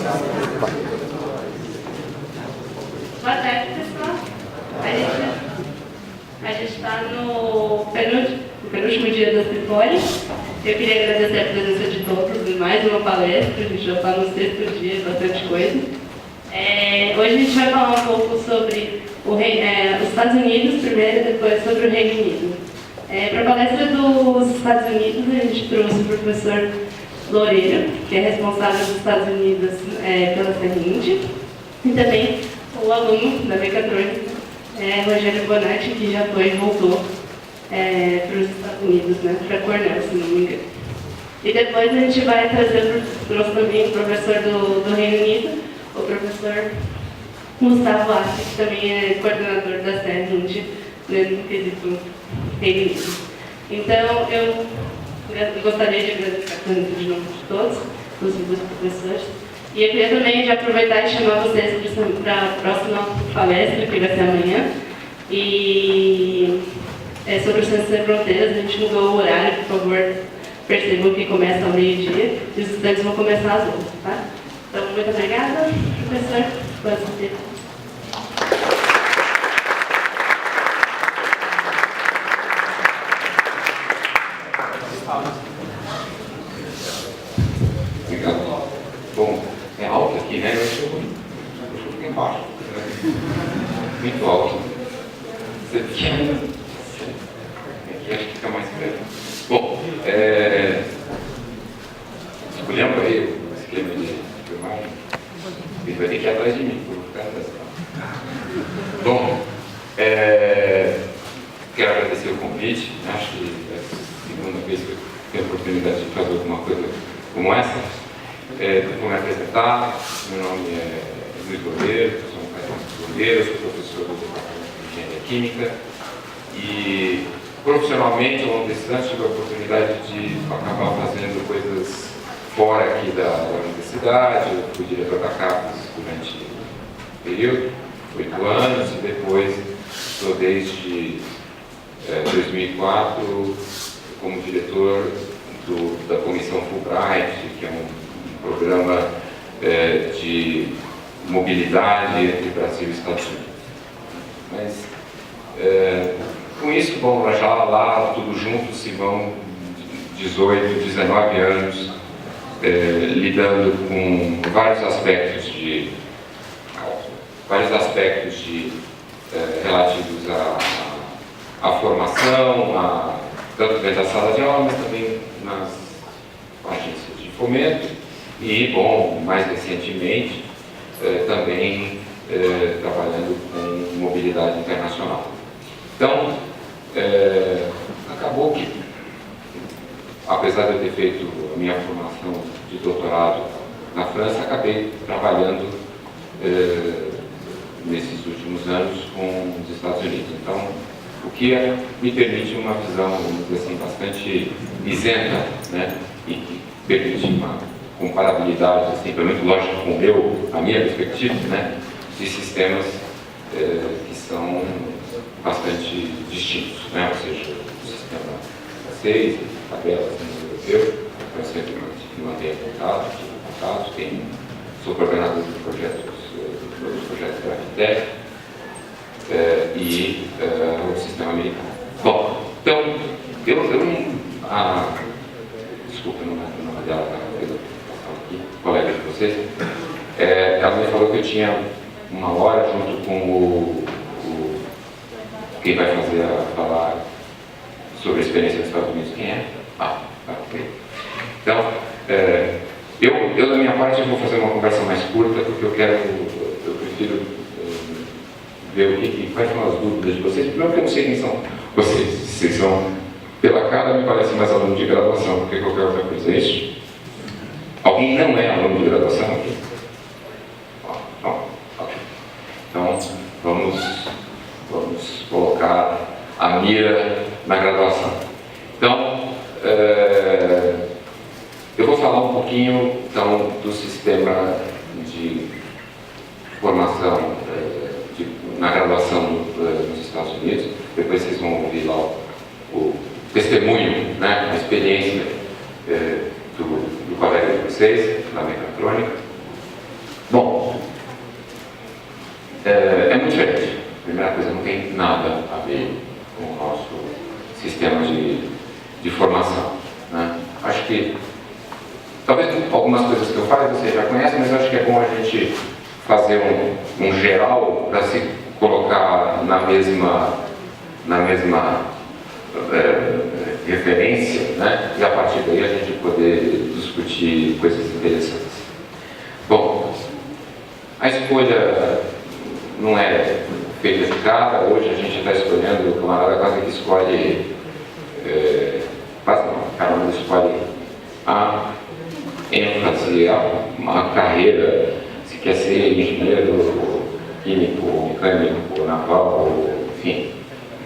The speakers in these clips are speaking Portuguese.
Boa tarde, pessoal. A gente está no penúltimo dia da Cipoli. Eu queria agradecer a presença de todos em mais uma palestra. A gente já está no 6º dia, bastante coisa. Hoje a gente vai falar um pouco sobre os Estados Unidos primeiro e depois sobre o Reino Unido. Para a palestra dos Estados Unidos, a gente trouxe o professor Loureiro, que é responsável dos Estados Unidos pela CENIND, e também o aluno da mecatrônica, Rogério Bonatti, que já foi e voltou para os Estados Unidos, né, para Cornell, se não me engano. E depois a gente vai trazer também o professor do Reino Unido, o professor Gustavo Assi, que também é coordenador da CENIND, no quesito Reino Unido. Então, eu gostaria de agradecer a presença de novo de todos, inclusive dos professores. E eu queria também aproveitar e chamar vocês para a próxima palestra, que vai ser amanhã. E sobre o Ciências Sem Fronteiras, a gente mudou o horário, por favor, percebam que começa ao meio-dia e os estudantes vão começar às 11, tá? Então, muito obrigada, professor. Pode ser. Obrigado. Bom, é alto aqui, né? Eu estou aqui embaixo. Muito alto. Aqui acho que fica mais perto. Bom, escolhemos aí o esquema de filmagem. Ele vai ter que ir atrás de mim, por ficar atrás. Bom, quero agradecer o convite. Acho que é a segunda vez que eu tenho a oportunidade de fazer alguma coisa como essa. Vou me apresentar. Meu nome é Luiz Loureiro, sou um cara de Loureiro, sou professor do Departamento de Engenharia Química e profissionalmente, ao longo desses anos, tive a oportunidade de acabar fazendo coisas fora aqui da universidade. Eu fui diretor da CAPES durante um período, 8 anos, e depois estou desde 2004 como diretor da Comissão Fulbright, que é um programa de mobilidade entre Brasil e Estados Unidos. Mas, com isso, bom, já lá, tudo junto, se vão 18, 19 anos lidando com vários aspectos relativos à formação, tanto dentro da sala de aula, mas também nas agências de fomento e, bom, mais recentemente, também trabalhando com mobilidade internacional. Então, acabou que, apesar de eu ter feito a minha formação de doutorado na França, acabei trabalhando nesses últimos anos com os Estados Unidos. Então, o que me permite uma visão, vamos dizer assim, bastante isenta, né? E que permite uma comparabilidade, assim, pelo menos lógico com a minha perspectiva, né? De sistemas que são bastante distintos, né? Ou seja, o sistema francês, a tabela europeu, eu sempre mantenho contato, sou coordenador dos projetos Gravitec e o sistema americano. Bom, então, desculpa, não é dela, aqui, colega de vocês, ela me falou que eu tinha uma hora junto com quem vai falar sobre a experiência dos Estados Unidos. Quem é? Ok. Então, eu da minha parte eu vou fazer uma conversa mais curta, porque eu prefiro ver quais são as dúvidas de vocês. Primeiro que eu não sei quem são vocês. Vocês são, pela cara, me parece mais aluno de graduação do que qualquer outra coisa. É isso? Alguém não é aluno de graduação aqui? Ok. Então, vamos colocar a mira na graduação. Então, eu vou falar um pouquinho então, do sistema de formação na graduação nos Estados Unidos. Depois vocês vão ouvir lá o testemunho, né, a experiência do colega de vocês, da mecatrônica. Bom, é muito diferente. Primeira coisa, não tem nada a ver com o nosso sistema de formação, né? Acho que, talvez algumas coisas que eu falo você já conhece, mas acho que é bom a gente fazer um geral para se colocar na mesma referência, né? E a partir daí a gente poder discutir coisas interessantes. Bom, a escolha não é feita de cara. Hoje a gente está escolhendo, o camarada quase que escolhe, quase não, o camarada escolhe a ênfase, a carreira, se quer ser engenheiro, químico, mecânico, naval, enfim,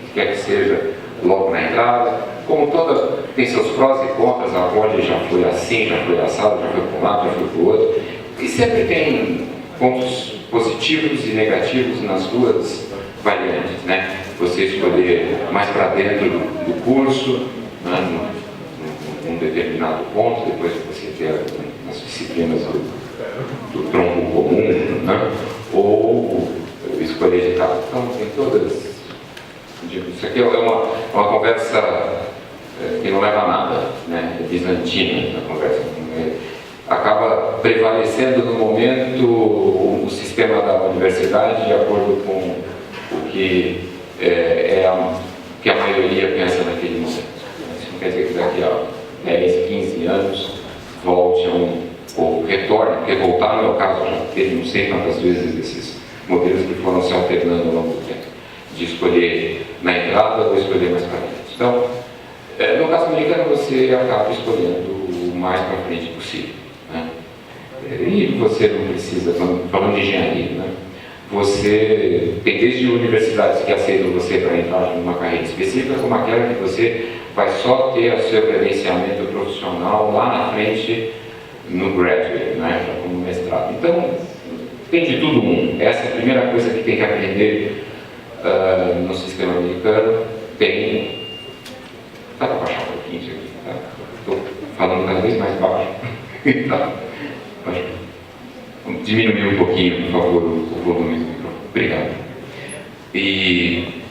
se quer que seja, logo na entrada. Como toda, tem seus prós e contras, a Poli já foi assim, já foi assado, já foi para um lado, já foi para o outro, e sempre tem pontos positivos e negativos nas duas variantes, né? Você escolher mais para dentro do curso, né, num determinado ponto, depois você ter as disciplinas do tronco comum, né? Ou escolher de cada. Então, tem todas. Isso aqui é uma conversa que não leva a nada, né? É bizantina a conversa. Acaba prevalecendo no momento o sistema da universidade de acordo com o que que a maioria pensa naquele momento. Isso não quer dizer que daqui a 10, 15 anos volte ou retorne, porque voltar no meu caso já teve não sei quantas vezes esses modelos que foram se alternando ao longo do tempo, de escolher na entrada ou escolher mais para frente. Então, no caso americano, você acaba escolhendo o mais para frente possível, né? E você não precisa, falando de engenharia, né? Você tem desde universidades que aceitam você para entrar numa carreira específica, como aquela que você vai só ter o seu credenciamento profissional lá na frente no graduate, né? Como mestrado. Então, tem de tudo Essa é a primeira coisa que tem que aprender no sistema americano. Tem. Dá para baixar um pouquinho isso aqui, tá? Estou falando cada vez mais baixo. Tá? Vamos diminuir um pouquinho, por favor, o volume do microfone. Obrigado. E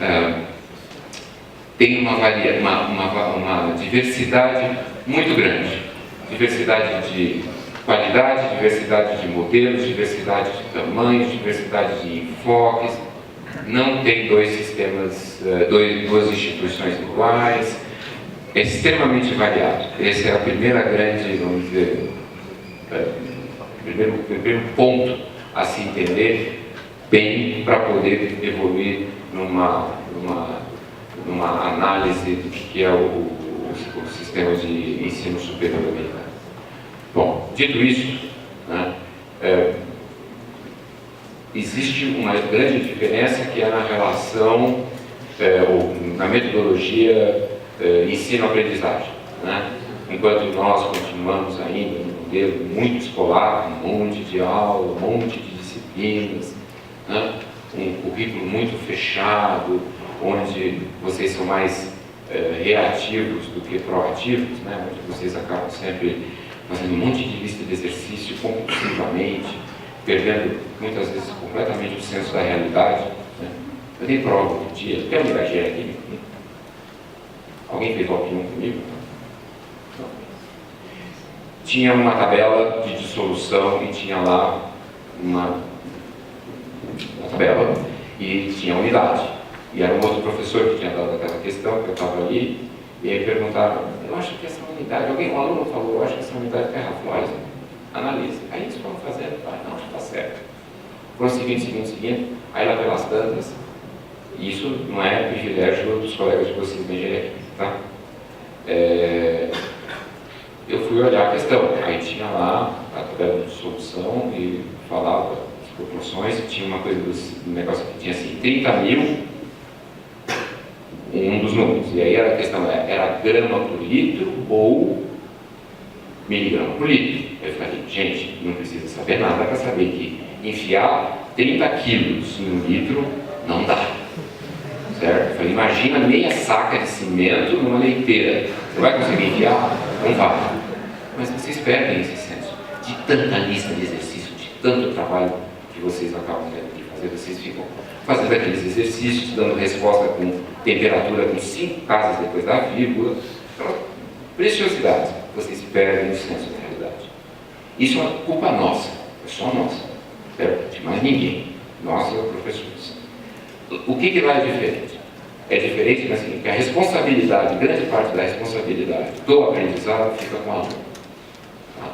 tem uma diversidade muito grande. Diversidade de qualidade, diversidade de modelos, diversidade de tamanhos, diversidade de enfoques. Não tem dois sistemas, duas instituições iguais. É extremamente variado. Essa é a primeira grande, vamos dizer, primeiro ponto a se entender bem para poder evoluir numa análise do que é o sistema de ensino superior americano. Bom, dito isso, né, existe uma grande diferença que é na relação, ou na metodologia ensino-aprendizagem, né? Enquanto nós continuamos ainda no modelo muito escolar, um monte de aula, um monte de disciplinas, né? Um currículo muito fechado, onde vocês são mais reativos do que proativos, né? Onde vocês acabam sempre fazendo um monte de lista de exercício compulsivamente, perdendo muitas vezes completamente o senso da realidade, né? Eu dei prova um dia, até um IBGE aqui. Alguém fez o 1 comigo? Não. Tinha uma tabela de dissolução e tinha lá uma tabela e tinha unidade. E era um outro professor que tinha dado aquela questão, que eu estava ali, e aí perguntaram, eu acho que essa unidade, um aluno falou, eu acho que essa unidade está errada. Analise. Aí eles foram fazendo, não, acho que está certo. Foram seguindo, aí lá pelas tantas, e isso não é privilégio dos colegas de vocês da engenharia, tá? Eu fui olhar a questão, aí tinha lá a tabela de dissolução e falava as proporções, tinha uma coisa do negócio que tinha assim, 30 mil, um dos números, e aí a questão era grama por litro ou miligrama por litro. Eu falei, gente, não precisa saber nada para saber que enfiar 30 quilos em 1 litro não dá. Certo? Eu falei, imagina meia saca de cimento numa leiteira. Você vai conseguir enfiar? Não vai. Mas vocês perdem esse senso de tanta lista de exercício, de tanto trabalho que vocês acabam tendo que fazer, vocês ficam fazendo aqueles exercícios, dando resposta com temperatura com 5 casas depois da vírgula. Então, preciosidades, vocês perdem o senso da realidade. Isso é uma culpa nossa, é só nossa, de mais ninguém, nós professores. O que lá é diferente? É diferente, mas assim, que a responsabilidade, grande parte da responsabilidade do aprendizado fica com o aluno. Tá?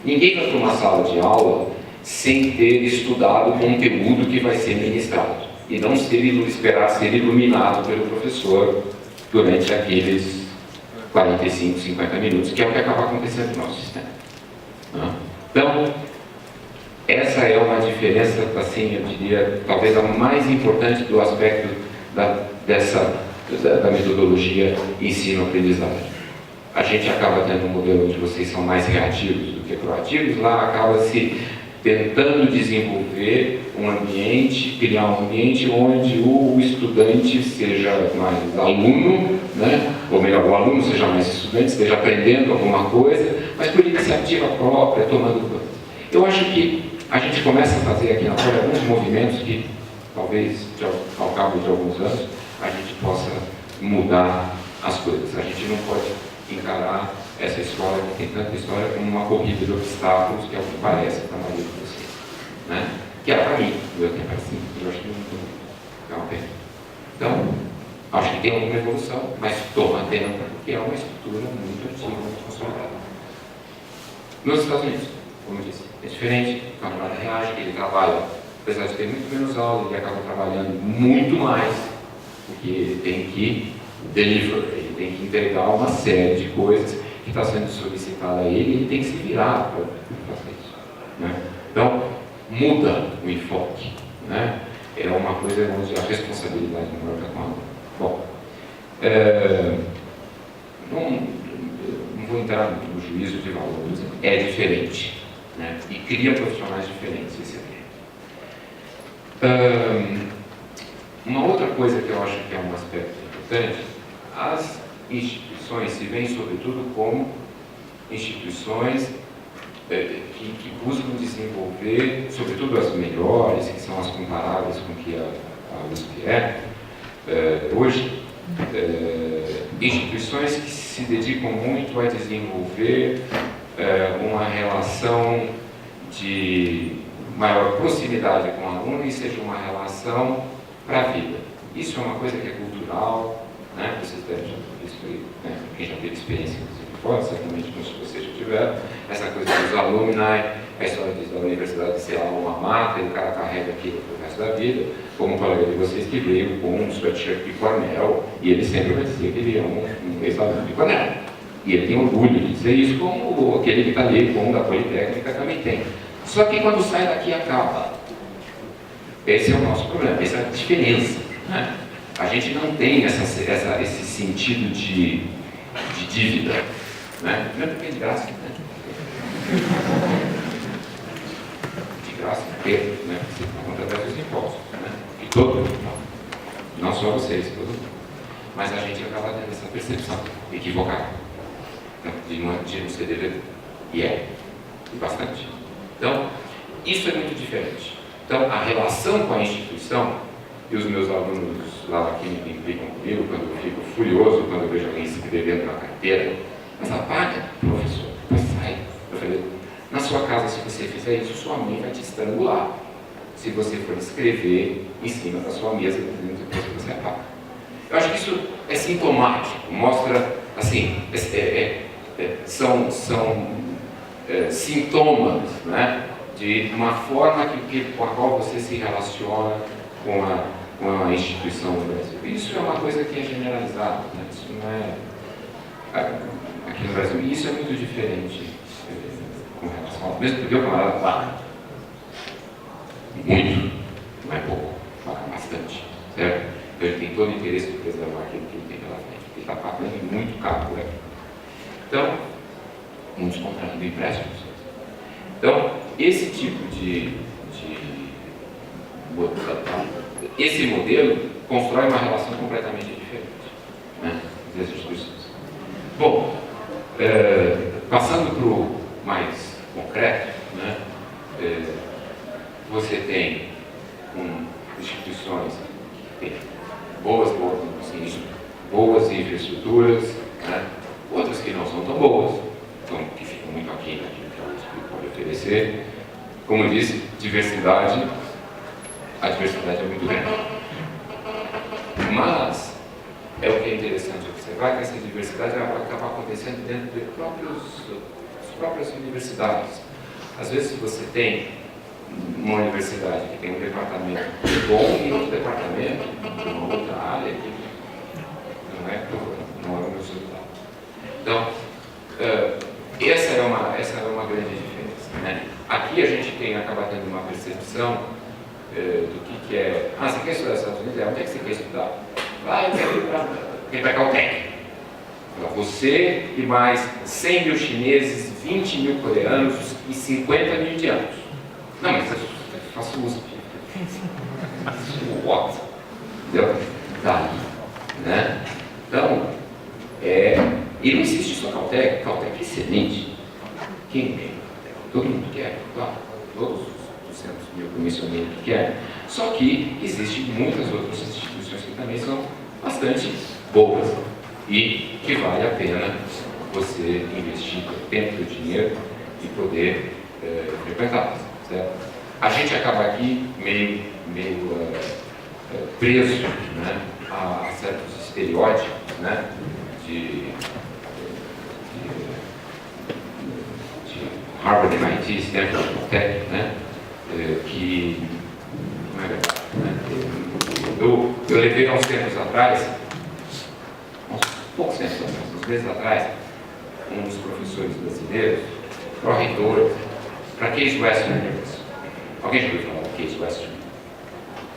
Ninguém vai para uma sala de aula sem ter estudado o conteúdo que vai ser ministrado e não esperar ser iluminado pelo professor durante aqueles 45, 50 minutos, que é o que acaba acontecendo no nosso sistema. Tá? Então, essa é uma diferença, assim, eu diria, talvez a mais importante do aspecto da metodologia ensino-aprendizagem. A gente acaba tendo um modelo onde vocês são mais reativos do que proativos, lá acaba se tentando desenvolver um ambiente, criar um ambiente onde o estudante seja mais aluno, né? Ou melhor, o aluno seja mais estudante, esteja aprendendo alguma coisa, mas por iniciativa própria, tomando coisas. Eu acho que a gente começa a fazer aqui na Folha alguns movimentos que, talvez, ao cabo de alguns anos, a gente possa mudar as coisas. A gente não pode encarar essa história, que tem tanta história, como uma corrida de obstáculos, que é o que parece para a maioria de vocês. Né? Que era para mim, do meu tempo assim, eu acho que não é uma pena. Então, acho que tem alguma evolução, mas toma tempo, porque é uma estrutura muito antiga, muito consolidada. Nos Estados Unidos, como eu disse, é diferente, o camarada reage, ele trabalha, apesar de ter muito menos aula, ele acaba trabalhando muito mais, porque ele tem que deliver, ele tem que entregar uma série de coisas que está sendo solicitada a ele, e ele tem que se virar para fazer isso. Né? Então, muda o enfoque. Né? É uma coisa onde a responsabilidade não vai tomada. Bom, não vou entrar no juízo de valores, é diferente. Né? E cria profissionais diferentes, esse aqui. Uma outra coisa que eu acho que é um aspecto importante, as instituições se veem sobretudo como instituições que buscam desenvolver, sobretudo as melhores, que são as comparáveis com o que a USP hoje, instituições que se dedicam muito a desenvolver uma relação de maior proximidade com o aluno e seja uma relação para a vida. Isso é uma coisa que é cultural, né? Vocês devem já ter visto aí, né? Quem já teve experiência fora, certamente muitos de vocês já tiveram, essa coisa dos alumni, a história da universidade de ser a alma mater, o cara carrega aquilo para o resto da vida, como um colega de vocês que veio com um sweatshirt de Cornell, e ele sempre vai dizer que ele é um ex-aluno de Cornell. E ele tem orgulho de dizer isso, como aquele que está ali, como da Politécnica também tem. Só que quando sai daqui acaba. Esse é o nosso problema, essa é a diferença. Né? A gente não tem esse sentido de dívida. Né? Não é porque é de graça, né? De graça, porque você conta através dos impostos. Né? E todo mundo, não só vocês, todo mundo. Mas a gente acaba tendo essa percepção equivocada de não ser devedor. E é bastante. Então, isso é muito diferente. Então, a relação com a instituição, e os meus alunos lá aqui me implicam comigo, quando eu fico furioso, quando eu vejo alguém se inscrevendo na carteira, mas apaga, professor, mas sai. Eu falei, na sua casa, se você fizer isso, sua mãe vai te estrangular. Se você for escrever em cima da sua mesa, depois você apaga. Eu acho que isso é sintomático, mostra, assim, são sintomas, né, de uma forma com a qual você se relaciona com a instituição do Brasil. Isso é uma coisa que é generalizada, né? Isso não é aqui no Brasil. E isso é muito diferente com relação ao mesmo porque o camarada paga muito, não é pouco, paga bastante, certo? Então ele tem todo o interesse de preservar aquilo que ele tem pela frente. Ele está pagando muito caro por aqui. Então, muitos comprando empréstimos. Então, esse tipo esse modelo constrói uma relação completamente diferente, né, das instituições. Bom, passando para o mais concreto, né, você tem instituições que têm boas infraestruturas, né? Outras que não são tão boas, então, que ficam muito aquém daquilo que elas podem oferecer. Como eu disse, diversidade, a diversidade é muito grande. Mas é o que é interessante observar que essa diversidade acaba acontecendo dentro das próprias universidades. Às vezes você tem uma universidade que tem um departamento bom e outro departamento, uma outra área que não é o resultado. Então, essa é uma grande diferença, né? Aqui a gente acaba tendo uma percepção do que é. Ah, você quer estudar nos Estados Unidos? Onde é que você quer estudar? Eu quero ir para Caltech. Você e mais 100 mil chineses, 20 mil coreanos e 50 mil indianos. Não, mas eu faço USP. What? Entendeu? Tá. Né? Então, e não existe só Caltech. Caltech é excelente. Quem quer? Todo mundo quer, claro. Todos os centros que eu mencionei que querem. Só que existem muitas outras instituições que também são bastante boas e que vale a pena você investir tempo e dinheiro e poder frequentá-las. Certo? A gente acaba aqui meio preso, né, a certos estereótipos, né, de Harvard, MIT, Stanford, Caltech, né, que não é verdade. Né? Eu levei há uns tempos atrás, uns meses atrás, um dos professores brasileiros, pró-reitor, para Case Western University. Alguém já ouviu falar da Case Western?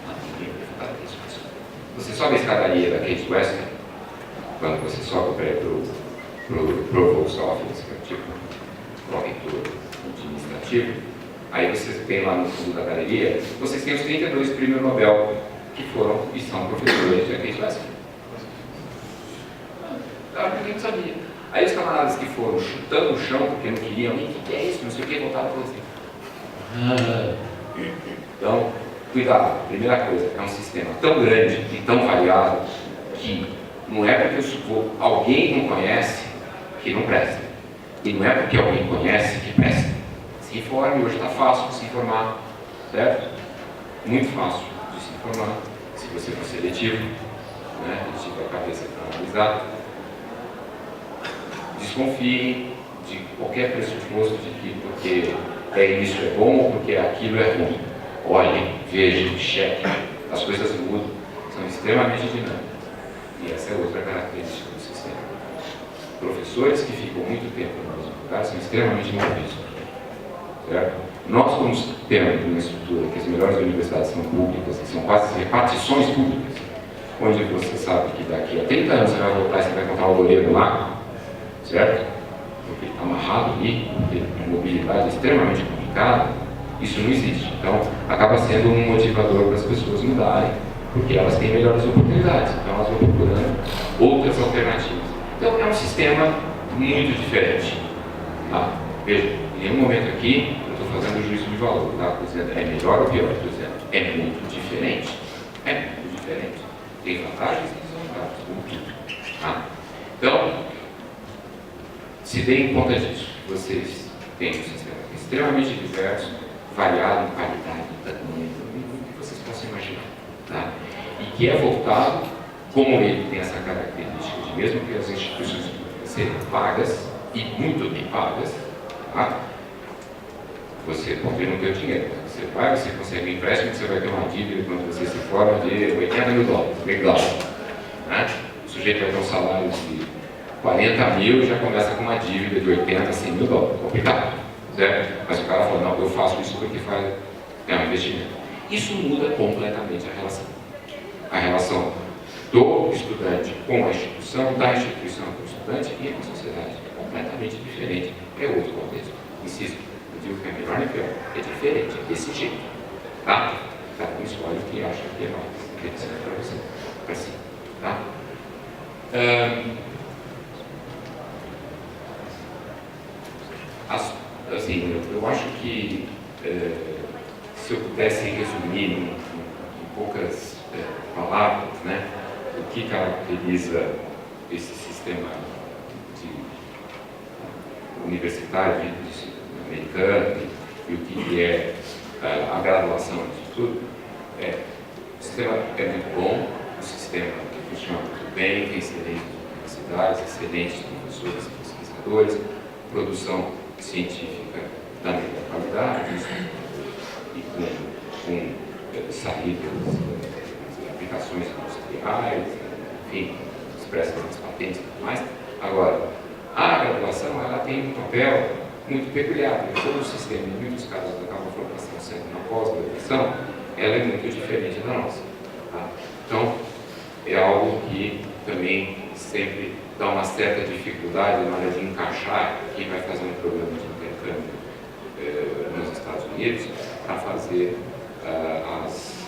Não, ninguém ouviu falar da Case Western. Você sobe a escadaria da Case Western, quando você sobe para o Provost Office, que é o tipo pró-reitor administrativo, aí você tem lá no fundo da galeria, vocês têm os 32 prêmios Nobel que foram e são professores da Case Western. Ninguém sabia. Aí os camaradas que foram chutando o chão porque não queriam, o que é isso, não sei o que, voltaram e falaram assim. Então, cuidado. Primeira coisa, é um sistema tão grande e tão variado que não é porque alguém não conhece que não presta. E não é porque alguém conhece que presta. Se informe, hoje está fácil de se informar, certo? Muito fácil de se informar, se você for seletivo, né? E tiver a cabeça para analisar. Desconfie de qualquer pressuposto de que porque isso é bom ou porque aquilo é ruim. Olhe, veja, cheque. As coisas mudam, são extremamente dinâmicas. E essa é outra característica do sistema. Professores que ficam muito tempo no mesmo lugar são extremamente movidos. Certo? Nós, como temos uma estrutura que as melhores universidades são públicas, que são quase repartições públicas, onde você sabe que daqui a 30 anos você vai voltar e você vai encontrar o goleiro lá, certo? Porque ele está amarrado ali, porque a mobilidade é extremamente complicada, isso não existe. Então, acaba sendo um motivador para as pessoas mudarem, porque elas têm melhores oportunidades, então elas vão procurando outras alternativas. Então, é um sistema muito diferente. Tá? Veja, em nenhum momento aqui eu estou fazendo juízo de valor, tá? Estou dizendo é melhor ou pior, estou dizendo é muito diferente. É muito diferente. Tem vantagens e desvantagens, como tudo. Tá? Então, se deem conta disso. Vocês têm um sistema extremamente diverso, variado em qualidade, tamanho, tudo que vocês possam imaginar. Tá? E que é voltado, como ele tem essa característica de mesmo que as instituições serem pagas, e muito bem pagas, tá? Você confia no teu dinheiro. Você vai, você consegue um empréstimo, você vai ter uma dívida quando você se forma de $80 mil. Né? O sujeito vai ter um salário de 40 mil e já começa com uma dívida de 80, 100 mil dólares. Complicado, certo? Mas o cara fala, não, eu faço isso porque é um investimento. Isso muda completamente a relação. A relação do estudante com a instituição, da instituição com o estudante e com a sociedade. É completamente diferente. É outro contexto. Insisto, eu digo que é melhor nem pior. É diferente, é desse jeito. Tá? Cada um escolhe o que acha que é mais interessante para você. Assim, tá? Assim, eu acho que se eu pudesse resumir em poucas palavras, né, o que caracteriza esse sistema universitário americano e o que é a graduação disso tudo, o sistema é muito bom, o sistema funciona muito bem, tem excelentes universidades, excelentes professores, pesquisadores, produção científica da melhor qualidade, e com saídas, aplicações industriais, enfim, expressas nas patentes e tudo mais. Agora, a graduação ela tem um papel muito peculiar, porque todo o sistema, em muitos casos, acaba a formação sendo na pós-graduação, ela é muito diferente da nossa. Tá? Então, é algo que também sempre dá uma certa dificuldade na hora de encaixar quem vai fazer um programa de intercâmbio nos Estados Unidos para fazer as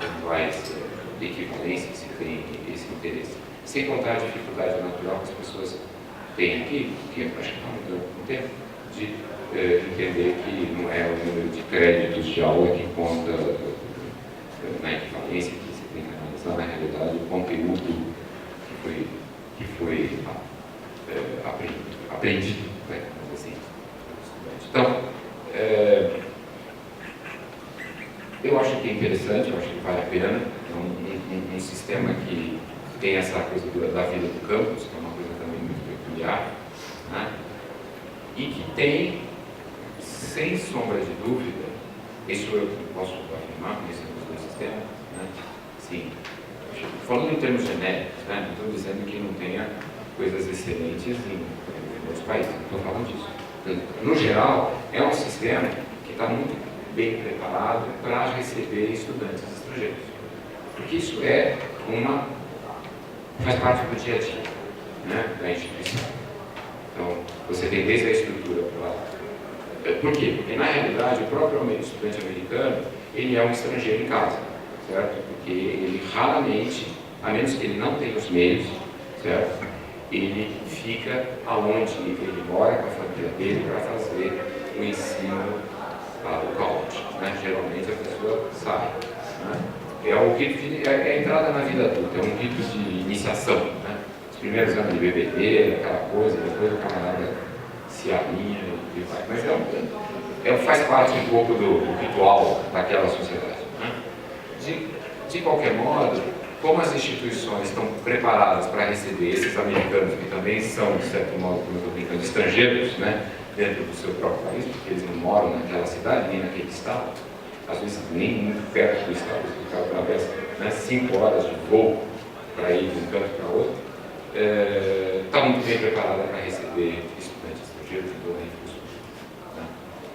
eventuais equivalências se tem esse interesse. Sem contar a dificuldade natural que as pessoas têm aqui, que é praticamente no tempo, de entender que não é o número de créditos de aula que conta na equivalência, que você tem que analisar, na realidade, o conteúdo que foi aprendido, né, assim, então, eu acho que é interessante, eu acho que vale a pena, um sistema que tem essa coisa da vida do campus, que é uma coisa também muito peculiar, né, e que tem, sem sombra de dúvida, isso eu posso afirmar, conhecendo os dois sistemas, né, sim, falando em termos genéricos, né, não estou dizendo que não tenha coisas excelentes em outros países, não estou falando disso. No geral, é um sistema que está muito bem preparado para receber estudantes estrangeiros. Porque isso faz parte do dia a dia, né, da instituição. Então, você tem desde a estrutura para... Por quê? Porque, na realidade, o próprio estudante americano, ele é um estrangeiro em casa, certo? Porque ele raramente, a menos que ele não tenha os meios, certo? Ele fica aonde ele mora com a família dele para fazer o ensino do college, né? Geralmente a pessoa sai, né? É a entrada na vida adulta, é um rito de iniciação, né? Os primeiros anos de bebedeira, aquela coisa, depois o camarada se alinha e vai. Mas faz parte um pouco do ritual daquela sociedade, né? De qualquer modo, como as instituições estão preparadas para receber esses americanos, que também são, de certo modo, como eu estou brincando, estrangeiros, né, dentro do seu próprio país, porque eles não moram naquela cidade, nem naquele estado, às vezes nem muito perto do estado, o cara atravessa, né, 5 horas de voo para ir de um canto para outro, está muito bem preparada para receber estudantes estrangeiros em todo o recurso, né,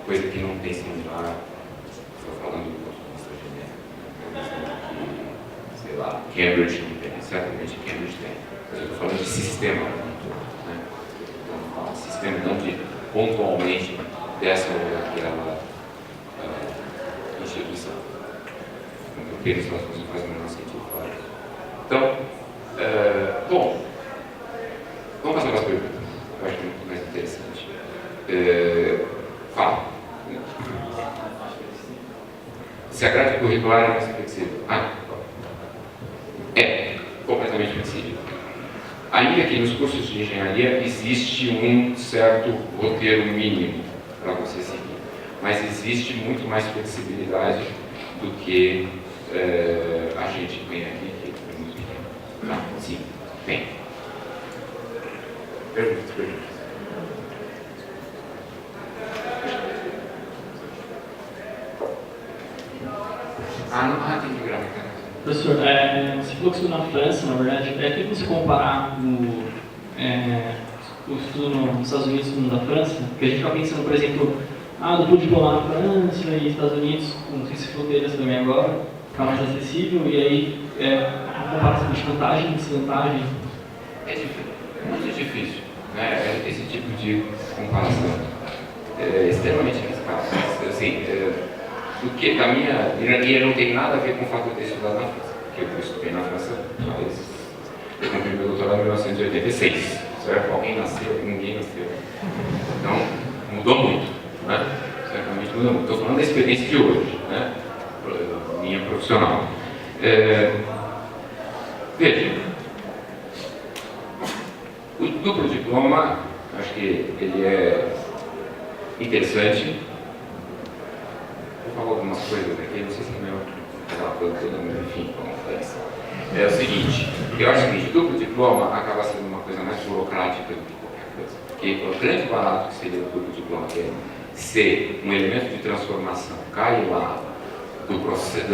coisa que não tem similar, estou falando do ponto de vista genérico, sei lá, Cambridge não tem, certamente Cambridge tem, mas eu estou falando de sistema, né? Então, sistema não de pontualmente dessa ou daquela instituição. Porque eles não fazem o menor sentido para isso. Então, bom, vamos passar para as perguntas, eu acho que é muito mais interessante. Fala. Se a grade curricular é mais flexível. É completamente flexível. Ainda que nos cursos de engenharia existe um certo roteiro mínimo para você seguir, mas existe muito mais flexibilidade do que a gente tem aqui, que é muito pequeno. Tá? Sim, tem. Perguntas. Não tem que gravar. Professor, você falou que estudou na França, na verdade. Tem como se comparar o estudo nos Estados Unidos com o da França? Porque a gente fica pensando, por exemplo, duplo diploma na França e Estados Unidos, com ciências fronteiras também agora, fica mais acessível, e aí a comparação de vantagem e desvantagem. É muito difícil, né? Esse tipo de comparação. É extremamente arriscado. Assim, do que da minha ironia não tem nada a ver com o fato de eu ter estudado na França, porque eu estudei na França, mas eu concluí meu doutorado em 1986, certo? Alguém nasceu, ninguém nasceu. Então, mudou muito, né? Certamente mudou muito. Estou falando da experiência de hoje, né? profissional. Veja, o duplo diploma, acho que ele é interessante. Vou falar algumas coisas aqui, não sei se é meu aquela coisa toda, mas enfim, como acontece. É o seguinte, eu acho que o duplo diploma acaba sendo uma coisa mais burocrática do que qualquer coisa. Porque o grande barato que seria o duplo diploma, que é ser um elemento de transformação, cai lá do processo,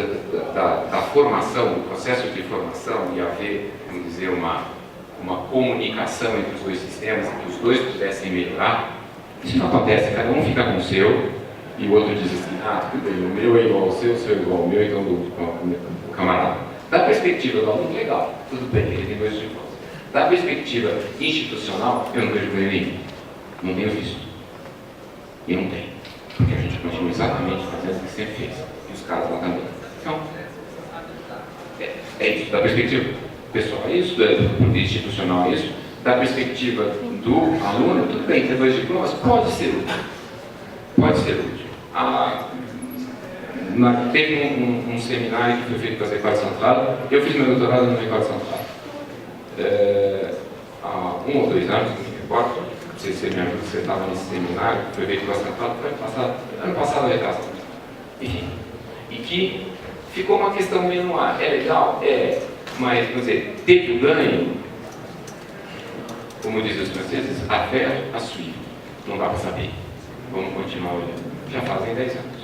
da formação, do processo de formação e haver, vamos dizer, uma comunicação entre os dois sistemas, que os dois pudessem melhorar. Isso não acontece, cada um fica com o seu e o outro diz assim, tudo bem, o meu é igual ao seu é igual ao meu, então do camarada. Da perspectiva do aluno, legal, tudo bem, ele tem dois diplomas. Da perspectiva institucional, eu não vejo problema nenhum. Não tenho visto. E não tem. Porque a gente continua exatamente fazendo o que sempre fez. E os caras lá também. Então, é isso. Da perspectiva pessoal é isso, do institucional é isso. Da perspectiva do aluno, tudo bem, ter dois diplomas pode ser útil. Pode ser útil. Teve um seminário que foi feito pela Ricardo Santoro. Eu fiz meu doutorado no Ricardo Santoro. Há 1 ou 2 anos, não me recordo. Não sei se você me ajuda, você estava nesse seminário, que foi feito pela Santoro, foi ano passado retrasado. Enfim. E que ficou uma questão meio no ar. É legal? É. Mas, vamos dizer, teve o ganho, como dizem os franceses, a faire à suivre. Não dá para saber. Vamos continuar olhando. Já fazem 10 anos.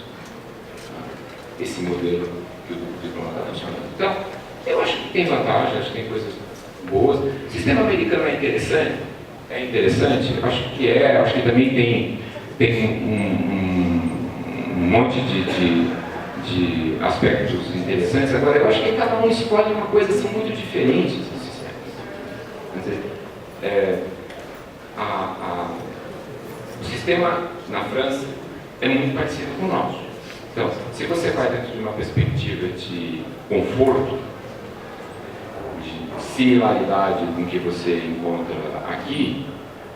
Esse modelo que o diploma está funcionando. Então, eu acho que tem vantagem, acho que tem coisas boas. O sistema americano é interessante, acho que também tem um monte de aspectos interessantes. Agora, eu acho que cada um escolhe uma coisa, são muito diferentes os sistemas. Quer dizer, o sistema na França é muito parecido com o nosso. Então, se você vai dentro de uma perspectiva de conforto, de similaridade com o que você encontra aqui,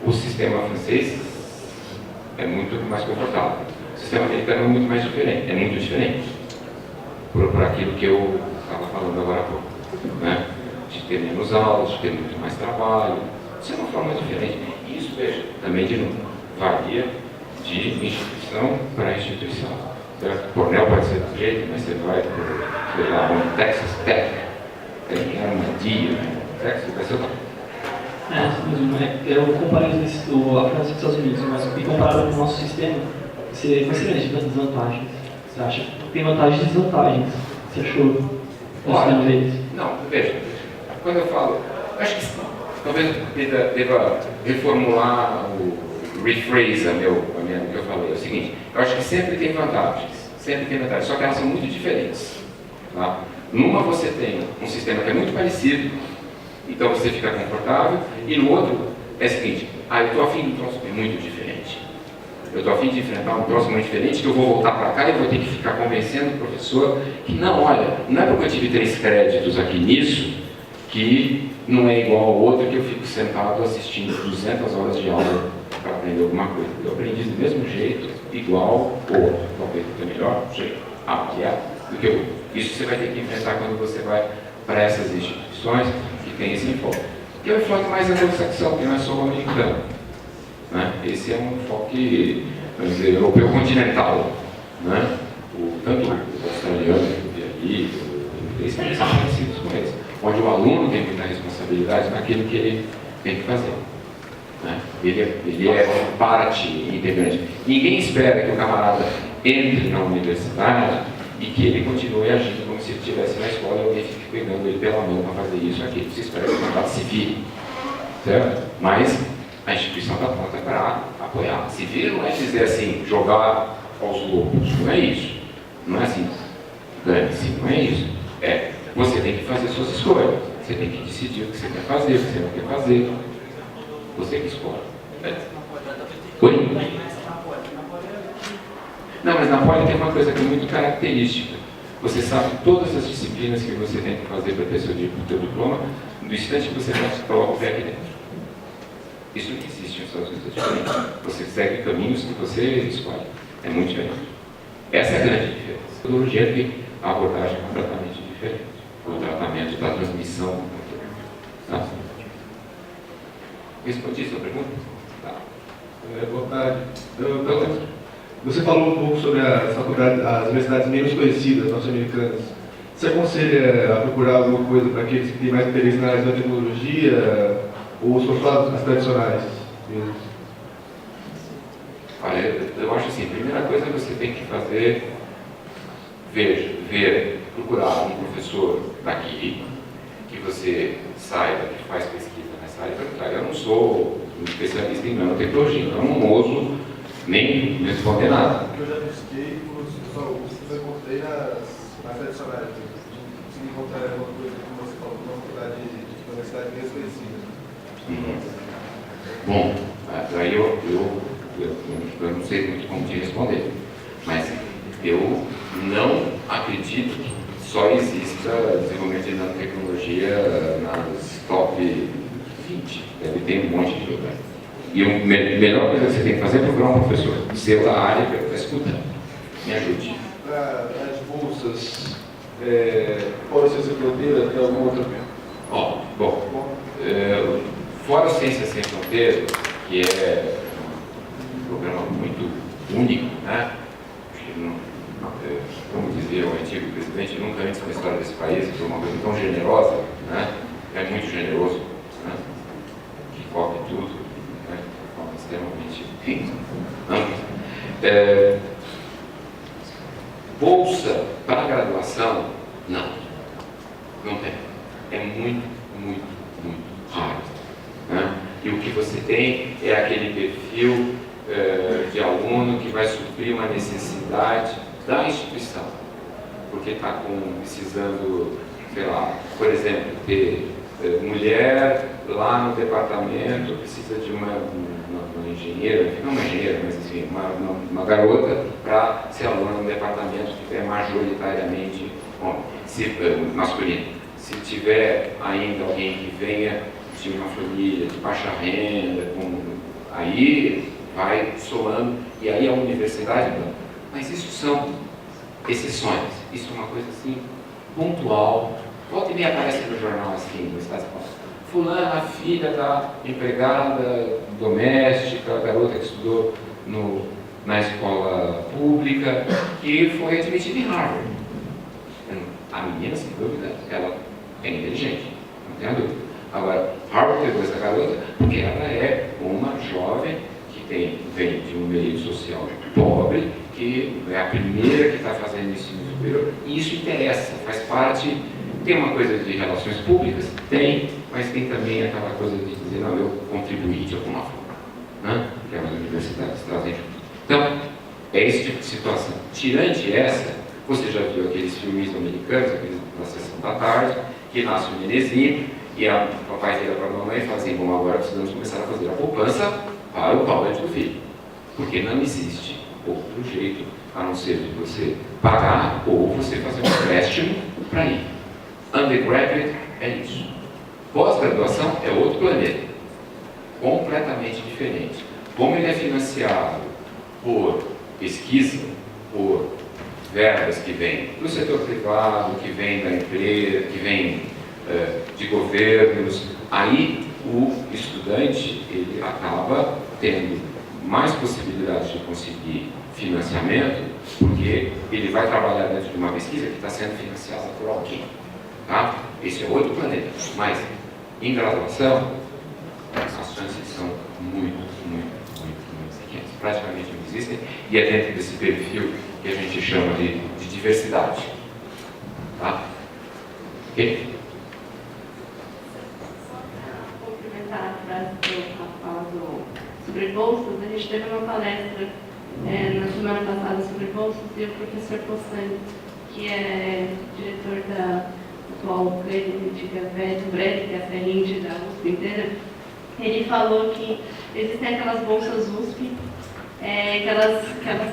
o sistema francês é muito mais confortável. O sistema americano é muito mais diferente, por aquilo que eu estava falando agora há pouco, né? De ter menos aulas, de ter muito mais trabalho, isso é uma forma diferente. E isso, veja, também de novo, varia de instituição para instituição. Cornell pode ser do jeito, mas você vai por, sei lá, um Texas Tech, tem Armadilha, né? Texas vai ser outra. Eu comparei a França com os Estados Unidos, mas comparado com o nosso sistema, você considera as desvantagens? Você acha que tem vantagens e desvantagens? Você achou o sistema deles? Não, veja, quando eu falo, acho que talvez deva reformular rephrase o que eu falei, é o seguinte, eu acho que sempre tem vantagens, só que elas são muito diferentes. Tá? Numa você tem um sistema que é muito parecido, então você fica confortável, e no outro é o seguinte, eu estou afim de um troço muito diferente. Eu estou afim de enfrentar um troço muito diferente, que eu vou voltar para cá e vou ter que ficar convencendo o professor que não, olha, não é porque eu tive 3 créditos aqui nisso, que não é igual ao outro que eu fico sentado assistindo 200 horas de aula para aprender alguma coisa. Eu aprendi do mesmo jeito, igual ou outro, talvez do melhor jeito, que é do que o outro. Isso você vai ter que enfrentar quando você vai para essas instituições que tem esse enfoque. Que é um enfoque mais anglo-saxão, que não é só o americano. Né? Esse é um enfoque, vamos dizer, europeu continental. Né? Tanto o australiano que eu vi ali, o inglês, são parecidos com eles. Onde o aluno tem muita responsabilidade naquilo que ele tem que fazer. Né? Ele é parte integrante. Ninguém espera que o camarada entre na universidade e que ele continue agindo como se ele estivesse na escola e alguém fique pegando ele pela mão para fazer isso ou aquilo. Você espera que o camarada se vire. Certo? Mas a instituição está pronta para apoiar. Se vire não é dizer assim, jogar aos loucos. Não é isso. Não é assim, dane-se, não é isso. Você tem que fazer suas escolhas. Você tem que decidir o que você quer fazer, o que você não quer fazer. Você que escolhe. Oi? Não, mas na Poli tem uma coisa que é muito característica. Você sabe todas as disciplinas que você tem que fazer para ter seu diploma, do instante que você coloca o pé aqui dentro. Isso não existe nos Estados Unidos, é diferente. Você segue caminhos que você escolhe. É muito diferente. Essa é a grande diferença. Metodologia que a abordagem é completamente diferente. O tratamento da transmissão. Tá? Respondi a sua pergunta? Tá. Boa tarde. Você falou um pouco sobre as universidades menos conhecidas, norte-americanas. Você aconselha a procurar alguma coisa para aqueles que têm mais interesse na área da tecnologia ou são só as tradicionais mesmo? Olha, eu acho assim, a primeira coisa que você tem que fazer, procurar um professor daqui, que você saiba que faz pesquisa nessa área, perguntar. Eu não sou um especialista em nanotecnologia, então eu não ouso nem responder nada. Eu já busquei eu encontrei nas tradicionais. Consegui encontrar alguma coisa que você falou de universidade desconhecida. Bom, aí eu não sei muito como te responder, mas eu não acredito que só exista desenvolvimento de nanotecnologia nas top 20. Deve ter um monte de lugar. E a melhor coisa que você tem que fazer é procurar um professor seu da área que está escutando. Me ajude. As bolsas, pode ser fronteira, tem alguma outra? Fora Ciência Sem Fronteiras, que é um programa muito único, né? Como dizia o antigo presidente, nunca antes na história desse país foi uma coisa tão generosa, né? É muito generoso, né? Que cobre tudo, né? De forma extremamente ampla. Bolsa para graduação, não tem. É muito raro. Né? E o que você tem é aquele perfil de aluno que vai suprir uma necessidade da instituição, porque está precisando, sei lá, por exemplo, ter mulher lá no departamento, precisa de uma engenheira, não uma engenheira, mas enfim, uma garota para ser aluna no departamento que é majoritariamente masculino. Se tiver ainda alguém que venha de uma família de baixa renda, aí vai somando, e aí a universidade não. Mas isso são exceções, isso é uma coisa assim, pontual. Volta e meia aparece no jornal assim, no Estado de São Paulo. Fulana, a filha da empregada doméstica, a garota que estudou na escola pública, que foi admitida em Harvard. A menina, sem dúvida, ela é inteligente, não tenha dúvida. Agora, Harvard pegou essa garota porque ela é uma jovem que vem de um meio social pobre, que é a primeira que está fazendo ensino superior, e isso interessa, faz parte. Tem uma coisa de relações públicas? Tem, mas tem também aquela coisa de dizer, não, eu contribuí de alguma forma, né? Que as universidades trazem junto. Então, é esse tipo de situação. Tirante essa, você já viu aqueles filmes americanos, aqueles da sessão da tarde, que nasce um nenezinho, e o papai vira para a mamãe e fala assim, bom, agora precisamos começar a fazer a poupança para o college do filho. Porque não existe outro jeito, a não ser de você pagar ou você fazer um empréstimo para ir. Undergraduate é isso. Pós-graduação é outro planeta, completamente diferente. Como ele é financiado por pesquisa, por verbas que vêm do setor privado, que vêm da empresa, que vêm de governos, aí o estudante ele acaba tendo mais possibilidades de conseguir financiamento, porque ele vai trabalhar dentro de uma pesquisa que está sendo financiada por alguém. Tá? Esse é outro planeta. Mas, em graduação, as chances são muito pequenas. Praticamente não existem, e é dentro desse perfil que a gente chama de diversidade. Tá? Ok? Complementar a frase do Rafael sobre bolsas, a gente teve uma palestra na semana passada sobre bolsas, e o professor Possani, que é diretor da atual clínica Brede, que é a Ferrinde da USP inteira, ele falou que existem aquelas bolsas USP, que elas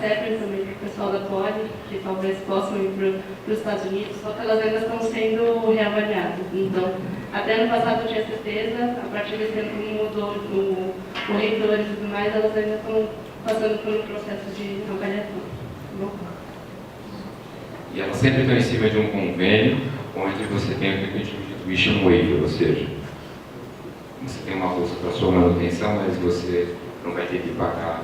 servem também para o pessoal da Poli, que talvez possam ir para os Estados Unidos, só que elas ainda estão sendo reavaliadas. Então, até ano passado eu tinha certeza, a partir desse ano que mudou o reitor e tudo mais, elas ainda estão passando por um processo de avaliação. Tá bom? E elas sempre estão em cima de um convênio onde você tem o que a gente chama de tuition waiver, ou seja, você tem uma bolsa para sua manutenção, mas você não vai ter que pagar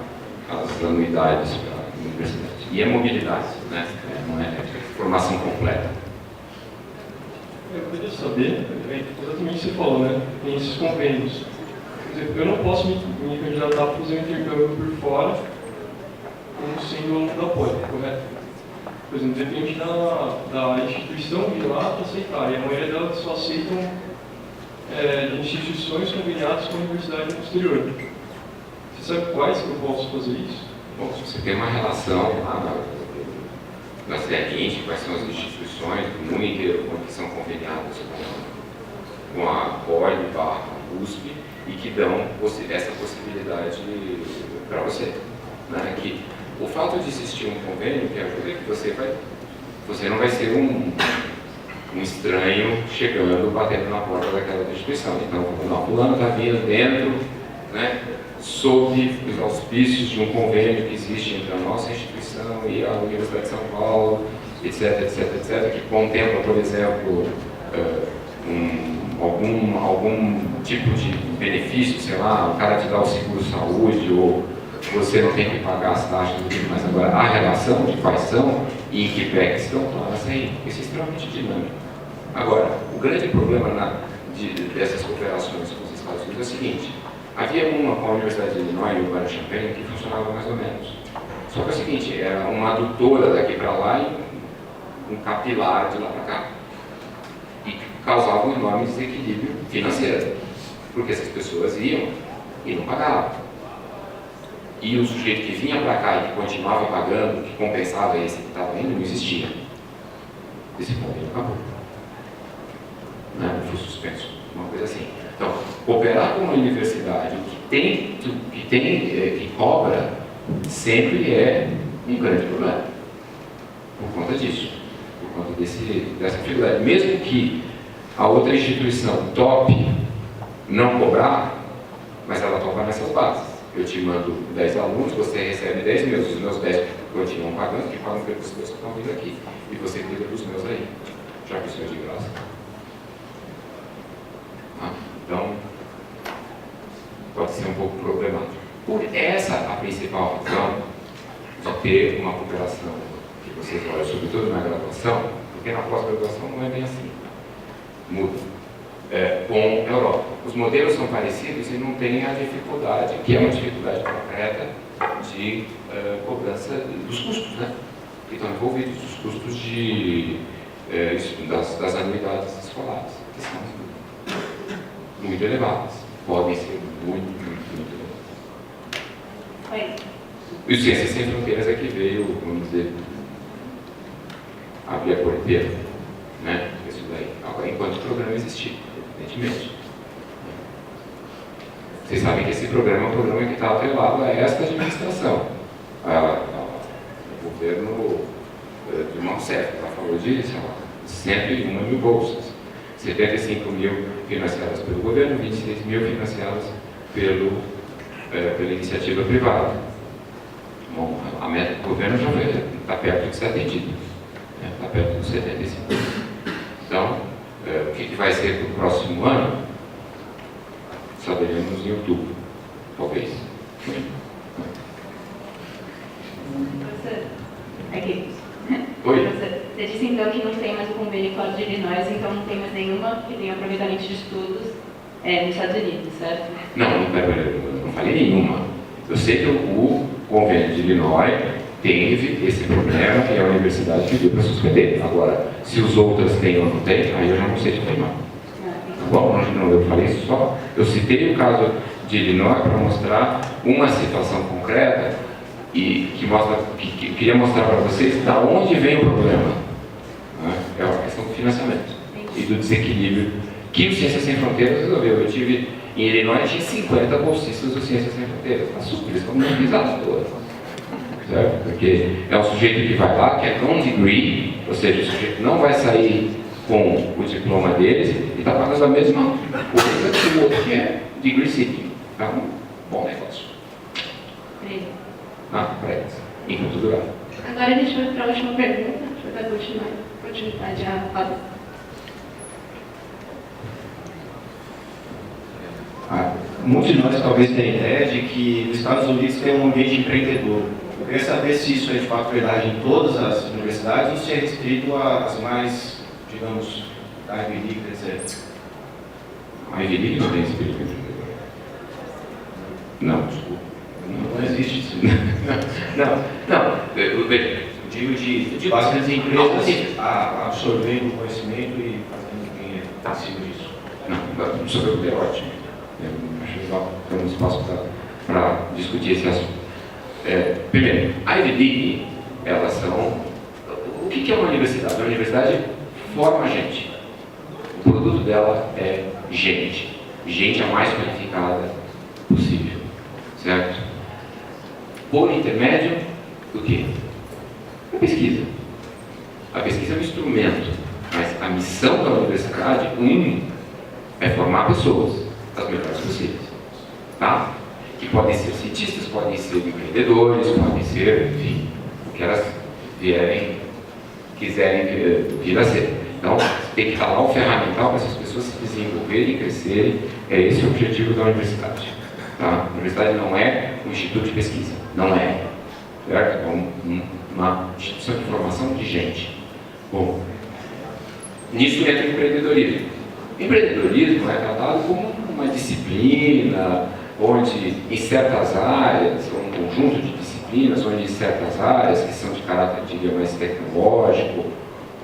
as anuidades para a universidade. E é mobilidade, né? Não é formação completa. Eu queria saber, exatamente o que você falou, né? Tem esses convênios. Por exemplo, eu não posso me candidatar a fazer um intercâmbio por fora como sendo aluno da Poli, correto? Por exemplo, depende da instituição vir lá para aceitar. E a maioria delas só aceitam instituições conveniadas com a universidade no exterior. Você sabe quais que eu posso fazer isso? Bom, se você tem uma relação lá na CR20, quais são as instituições do mundo inteiro que são conveniadas com a Poli, a USP, e que dão essa possibilidade para você. Né? Que o fato de existir um convênio que ajuda que você não vai ser um estranho chegando, batendo na porta daquela instituição. Então, não, fulano está vindo dentro, né, sob os auspícios de um convênio que existe entre a nossa instituição e a Universidade de São Paulo, etc, que contempla, por exemplo, algum tipo de benefício, sei lá, o cara te dá o seguro-saúde, ou você não tem que pagar as taxas do tipo, mas agora a relação de quais são e em que pé que estão, isso é extremamente dinâmico. Agora, o grande problema dessas cooperações com os Estados Unidos é o seguinte: havia uma com a Universidade de Illinois e o Urbana-Champaign que funcionava mais ou menos. Só que é o seguinte, era uma adutora daqui para lá e um capilar de lá para cá. E causava um enorme desequilíbrio financeiro, porque essas pessoas iam e não pagavam. E o sujeito que vinha para cá e que continuava pagando, que compensava esse que estava indo, não existia. Esse convênio acabou. Não foi suspenso, uma coisa assim. Então, cooperar com uma universidade que cobra sempre é um grande problema. Por conta disso, por conta dessa dificuldade. Mesmo que a outra instituição tope não cobrar, mas ela topa nessas bases. Eu te mando 10 alunos, você recebe 10 meus, os meus 10 continuam pagando, que pagam pelos meus que estão vindo aqui. E você cuida dos meus aí, já que isso é de graça. Então, pode ser um pouco problemático. Por essa a principal razão de ter uma cooperação que vocês olham, sobretudo na graduação, porque na pós-graduação não é bem assim. Muda. Com a Europa. Os modelos são parecidos e não tem a dificuldade, que é uma dificuldade concreta, de cobrança dos custos, né? Que estão envolvidos, os custos das anuidades escolares, que são muito elevadas. Podem ser muito elevadas. E o Ciências Sem Fronteiras é que veio, vamos dizer, abrir a porteira, né? Isso daí. Agora, enquanto o programa existir, evidentemente. Vocês sabem que esse programa é um programa que está atrelado a esta administração. O governo Dilma Rousseff, ela falou de 101 mil bolsas. 75 mil financiadas pelo governo, 26 mil financiadas pela iniciativa privada. Bom, a meta do governo já está perto de ser atendida. Está perto dos 75. Então, o que vai ser para o próximo ano, saberemos em outubro, talvez. Aqui. Oi? Você disse então que não tem mais o convênio com a de Illinois, então não tem mais nenhuma que tenha aproveitamento de estudos nos Estados Unidos, certo? Não falei nenhuma. Eu sei que o convênio de Illinois teve esse problema que a universidade pediu para suspender. Agora, se os outros têm ou não têm, aí eu já não sei se tem não. Tá bom? Não, eu falei só. Eu citei o caso de Illinois para mostrar uma situação concreta e que queria mostrar para vocês da onde vem o problema. É uma questão do financiamento e do desequilíbrio que o Ciências Sem Fronteiras resolveu. Eu tive em Illinois, tinha 50 bolsistas do Ciências Sem Fronteiras. Eles estão muito pisados todos. Certo? Porque é um sujeito que vai lá, que é non-degree, ou seja, o sujeito não vai sair com o diploma deles e está pagando a mesma coisa que o outro que é degree seeking. Tá um bom negócio. Agora a gente vai para a última pergunta. para dar continuidade à fala. Muitos de nós talvez tenham ideia de que os Estados Unidos tem um ambiente empreendedor. Eu queria saber se isso é de fato verdade em todas as universidades ou se é restrito às mais, digamos, da Ivy League, etc. A Ivy League não tem espírito empreendedor. Não, desculpa. Não existe isso. Veja, Eu digo de bastante empresas absorvendo o conhecimento e fazendo dinheiro em cima disso. não, sobre o é ótimo. Eu acho legal ter um espaço para discutir esse assunto. Primeiro, a Ivy League, elas são... O que é uma universidade? Uma universidade forma gente. O produto dela é gente. Gente a mais qualificada possível. Certo? Por intermédio do quê? A pesquisa. A pesquisa é um instrumento, mas a missão da universidade, é formar pessoas as melhores possíveis. Tá? Que podem ser cientistas, podem ser empreendedores, podem ser, enfim, o que elas quiserem vir a ser. Então, tem que estar lá o ferramental para essas pessoas se desenvolverem e crescerem. É esse o objetivo da universidade. Tá? A universidade não é um instituto de pesquisa. Não é. Certo? É uma instituição de formação de gente. Bom, nisso entra o empreendedorismo. O empreendedorismo é tratado como uma disciplina onde, em certas áreas, um conjunto de disciplinas, onde em certas áreas que são de caráter, diria, mais tecnológico,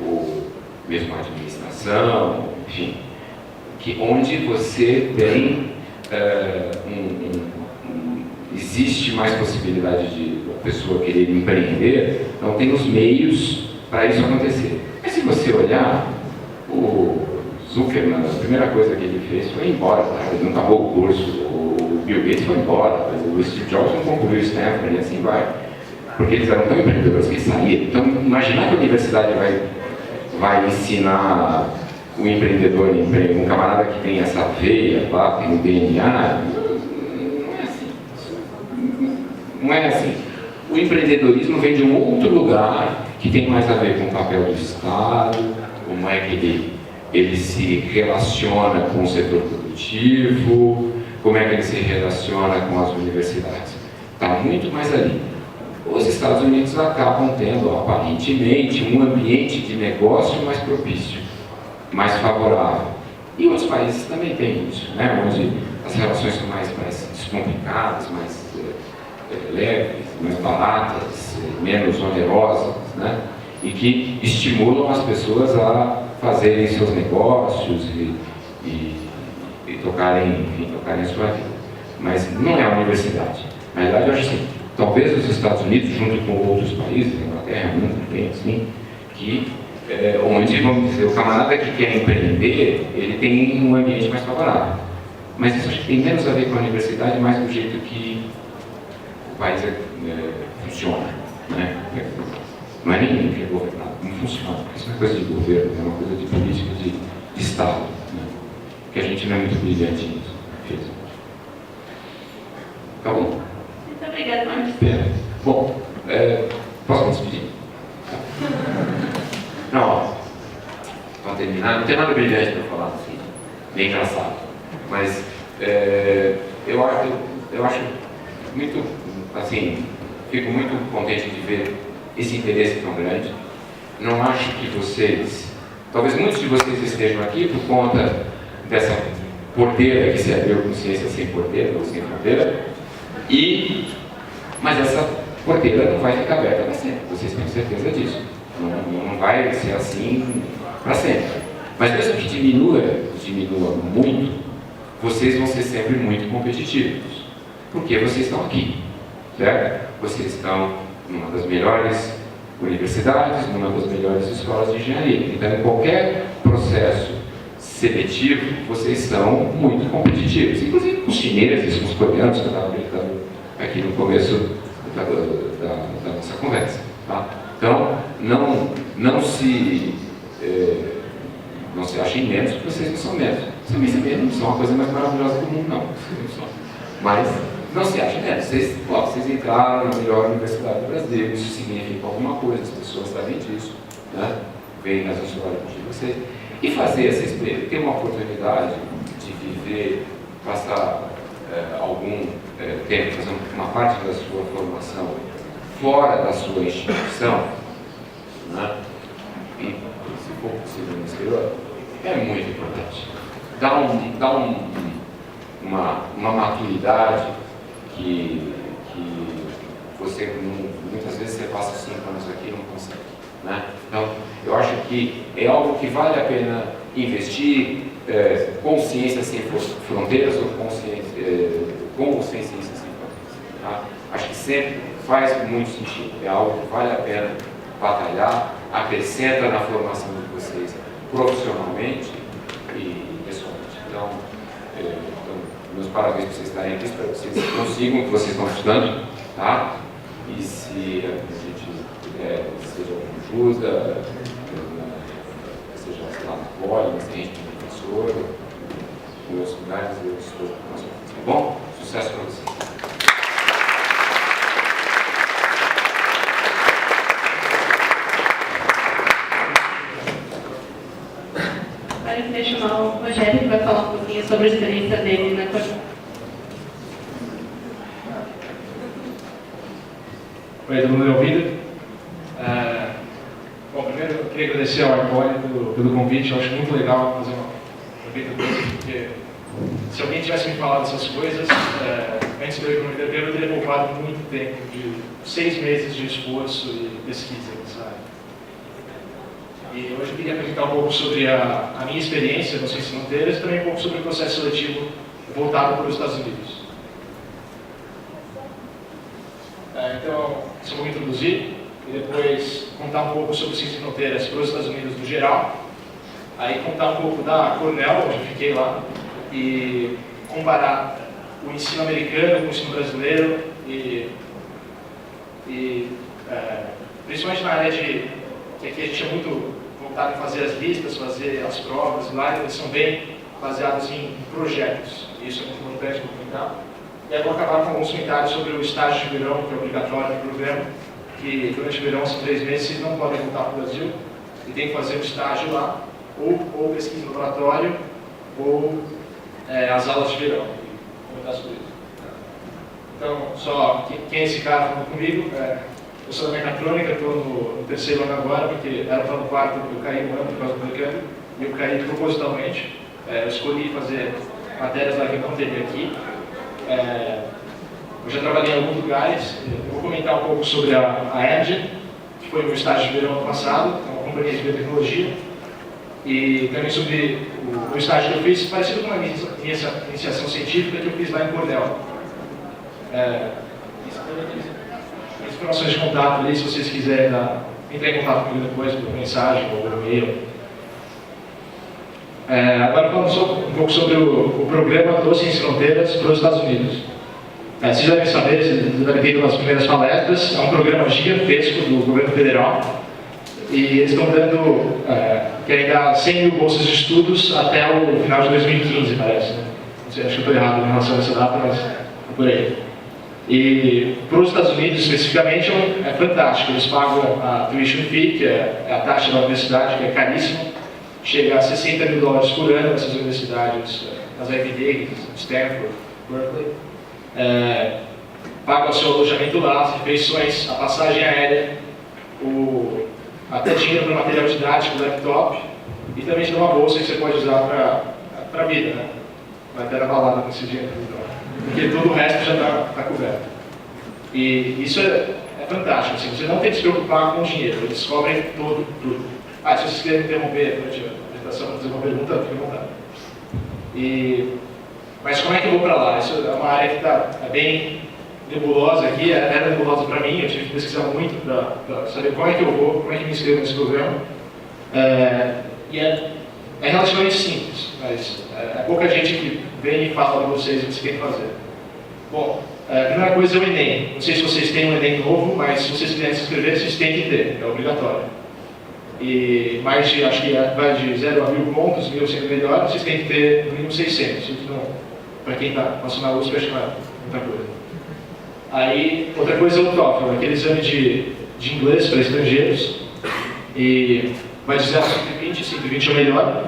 ou mesmo administração, enfim, onde você tem existe mais possibilidade de a pessoa querer empreender, não tem os meios para isso acontecer. Mas se você olhar, o Zuckerman, a primeira coisa que ele fez foi ir embora, tá? Ele não acabou o curso, o Bill Gates foi embora, o Steve Jobs não concluiu o Stanford e assim vai. Porque eles eram tão empreendedores que saíram. Então, imaginar que a universidade vai ensinar o empreendedor, um camarada que tem essa veia lá, tem o DNA, não é assim. O empreendedorismo vem de um outro lugar que tem mais a ver com o papel do Estado, como é que ele se relaciona com o setor produtivo, como é que ele se relaciona com as universidades. Está muito mais ali. Os Estados Unidos acabam tendo, aparentemente, um ambiente de negócio mais propício, mais favorável. E outros países também têm isso, né? Onde as relações são mais descomplicadas, mais leves, mais baratas, menos onerosas, né? E que estimulam as pessoas a fazerem seus negócios e tocarem a sua vida. Mas não é a universidade. Na verdade, eu acho assim, talvez os Estados Unidos, junto com outros países, a Inglaterra, muito bem assim, onde, vamos dizer, o camarada que quer empreender, ele tem um ambiente mais favorável. Mas isso acho que tem menos a ver com a universidade, mais do jeito que o país funciona, né? Não é nem que é governado, não funciona. Isso não é coisa de governo, é uma coisa de política de Estado, né? Que a gente não é muito brilhante nisso, infelizmente. Tá bom? Muito obrigada, Marcos. Bom, posso me despedir? Não, para terminar, não tem nada brilhante para falar assim, bem engraçado. Mas eu acho muito, assim, fico muito contente de ver esse interesse tão grande. Não acho que vocês, talvez muitos de vocês estejam aqui por conta dessa porteira que se abriu com Ciência Sem Porteira, ou Sem Fronteira, mas essa porteira não vai ficar aberta para sempre, vocês têm certeza disso. Não vai ser assim para sempre. Mas mesmo que diminua muito, vocês vão ser sempre muito competitivos. Porque vocês estão aqui, certo? Vocês estão numa das melhores universidades, numa das melhores escolas de engenharia. Então, em qualquer processo seletivo, vocês são muito competitivos. Inclusive com os chineses, com os coreanos, que eu estava brincando aqui no começo da nossa conversa. Tá? Então, não se achem menos, porque vocês não são menos. Vocês também não são a coisa mais maravilhosa do mundo, não. Vocês não são. Mas não se achem menos. Vocês entraram na melhor universidade do Brasil, isso significa alguma coisa, as pessoas sabem disso. né? Vem nas escolas de vocês, e fazer essa experiência, ter uma oportunidade de viver, passar algum tempo, fazer uma parte da sua formação fora da sua instituição, né? E, se for possível no exterior, é muito importante. Dá uma maturidade que você, muitas vezes, você passa 5 anos aqui e não consegue, né? Então, eu acho que é algo que vale a pena investir com ciência sem fronteiras ou com ciência sem fronteiras. Tá? Acho que sempre faz muito sentido. É algo que vale a pena batalhar, acrescenta na formação de vocês profissionalmente e pessoalmente. Então, meus parabéns por vocês estarem aqui, espero que vocês consigam o que vocês estão estudando, tá? E se a gente puder, seja com ajuda, seja lá na Poli, mas tem gente professor, em outros lugares, eu estou com a sua. Tá bom? Sucesso para vocês. Agora eu queria chamar o Rogério, que vai falar um pouquinho sobre a experiência dele na Cornell. Oi, todo mundo me ouvindo? Bom, primeiro eu queria agradecer ao Arpoli pelo convite. Eu acho muito legal fazer uma feita coisa, porque se alguém tivesse me falado essas coisas antes de eu ir para o Interpelo, eu teria poupado muito tempo, de 6 meses de esforço e pesquisa nessa área. E hoje eu queria apresentar um pouco sobre a minha experiência no Ciências Fronteiras e também um pouco sobre o processo seletivo voltado para os Estados Unidos. Então, só vou me introduzir e depois contar um pouco sobre Ciências Fronteiras para os Estados Unidos no geral. Aí contar um pouco da Cornell, onde eu fiquei lá, e comparar o ensino americano com o ensino brasileiro principalmente na área que aqui a gente é muito voltado em fazer as listas, fazer as provas, lá eles são bem baseados em projetos. Isso é muito importante documentar. E aí vou acabar com alguns comentários sobre o estágio de verão, que é obrigatório no programa, que durante o verão são 3 meses, vocês não podem voltar para o Brasil e tem que fazer um estágio lá, ou pesquisa no laboratório, ou as aulas de verão. Comentar sobre isso. Então, só quem é esse cara falando comigo? Eu sou da mecatrônica, estou no 3º ano agora, porque era para no 4º, eu caí no ano por causa do intercâmbio, e eu caí propositalmente. Eu escolhi fazer matérias lá que eu não teria aqui. Eu já trabalhei em alguns lugares. Eu vou comentar um pouco sobre a Amgen, que foi o meu estágio de verão ano passado, é uma companhia de biotecnologia, e também sobre o estágio que eu fiz, parecido com a minha iniciação científica que eu fiz lá em Cornell. Informações de contato ali, se vocês quiserem entrar em contato comigo depois, por mensagem ou por e-mail. Agora falando um pouco sobre o programa do Ciências Fronteiras para os Estados Unidos. Vocês devem saber, vocês devem ter ido nas primeiras palestras, é um programa gigantesco do governo federal e eles estão dando, querem dar 100 mil bolsas de estudos até o final de 2015, parece. Não sei, acho que eu estou errado em relação a essa data, mas é por aí. E para os Estados Unidos especificamente é fantástico, eles pagam a tuition fee, que é a taxa da universidade, que é caríssima, chega a $60 mil por ano nessas universidades, as Ivy League, Stanford, Berkeley. Paga o seu alojamento lá, as refeições, a passagem aérea, até dinheiro para material didático, laptop, e também te dá uma bolsa que você pode usar para a vida, né? Vai até na balada com esse dinheiro, porque todo o resto já está coberto. E isso é fantástico, assim, você não tem que se preocupar com o dinheiro, eles cobrem tudo. Se vocês quiserem interromper durante a apresentação para fazer uma pergunta, fique à vontade. Mas como é que eu vou para lá? Isso é uma área que está bem nebulosa aqui, era nebulosa para mim, eu tive que pesquisar muito para saber como é que eu vou, como é que me inscrevo nesse programa. E é relativamente simples, mas é pouca gente que vem e fala para vocês o que você tem que fazer. Bom, a primeira coisa é o Enem. Não sei se vocês têm um Enem novo, mas se vocês quiserem se inscrever, vocês têm que ter, é obrigatório. E mais de, acho que vai de 0 a 1000 pontos, 1000 sendo melhor, vocês têm que ter no mínimo 600. Para quem passou na USP, acho que não é muita coisa. Aí, outra coisa é o TOEFL, aquele exame de inglês para estrangeiros. E vai de 0 a 120, 120 é o melhor.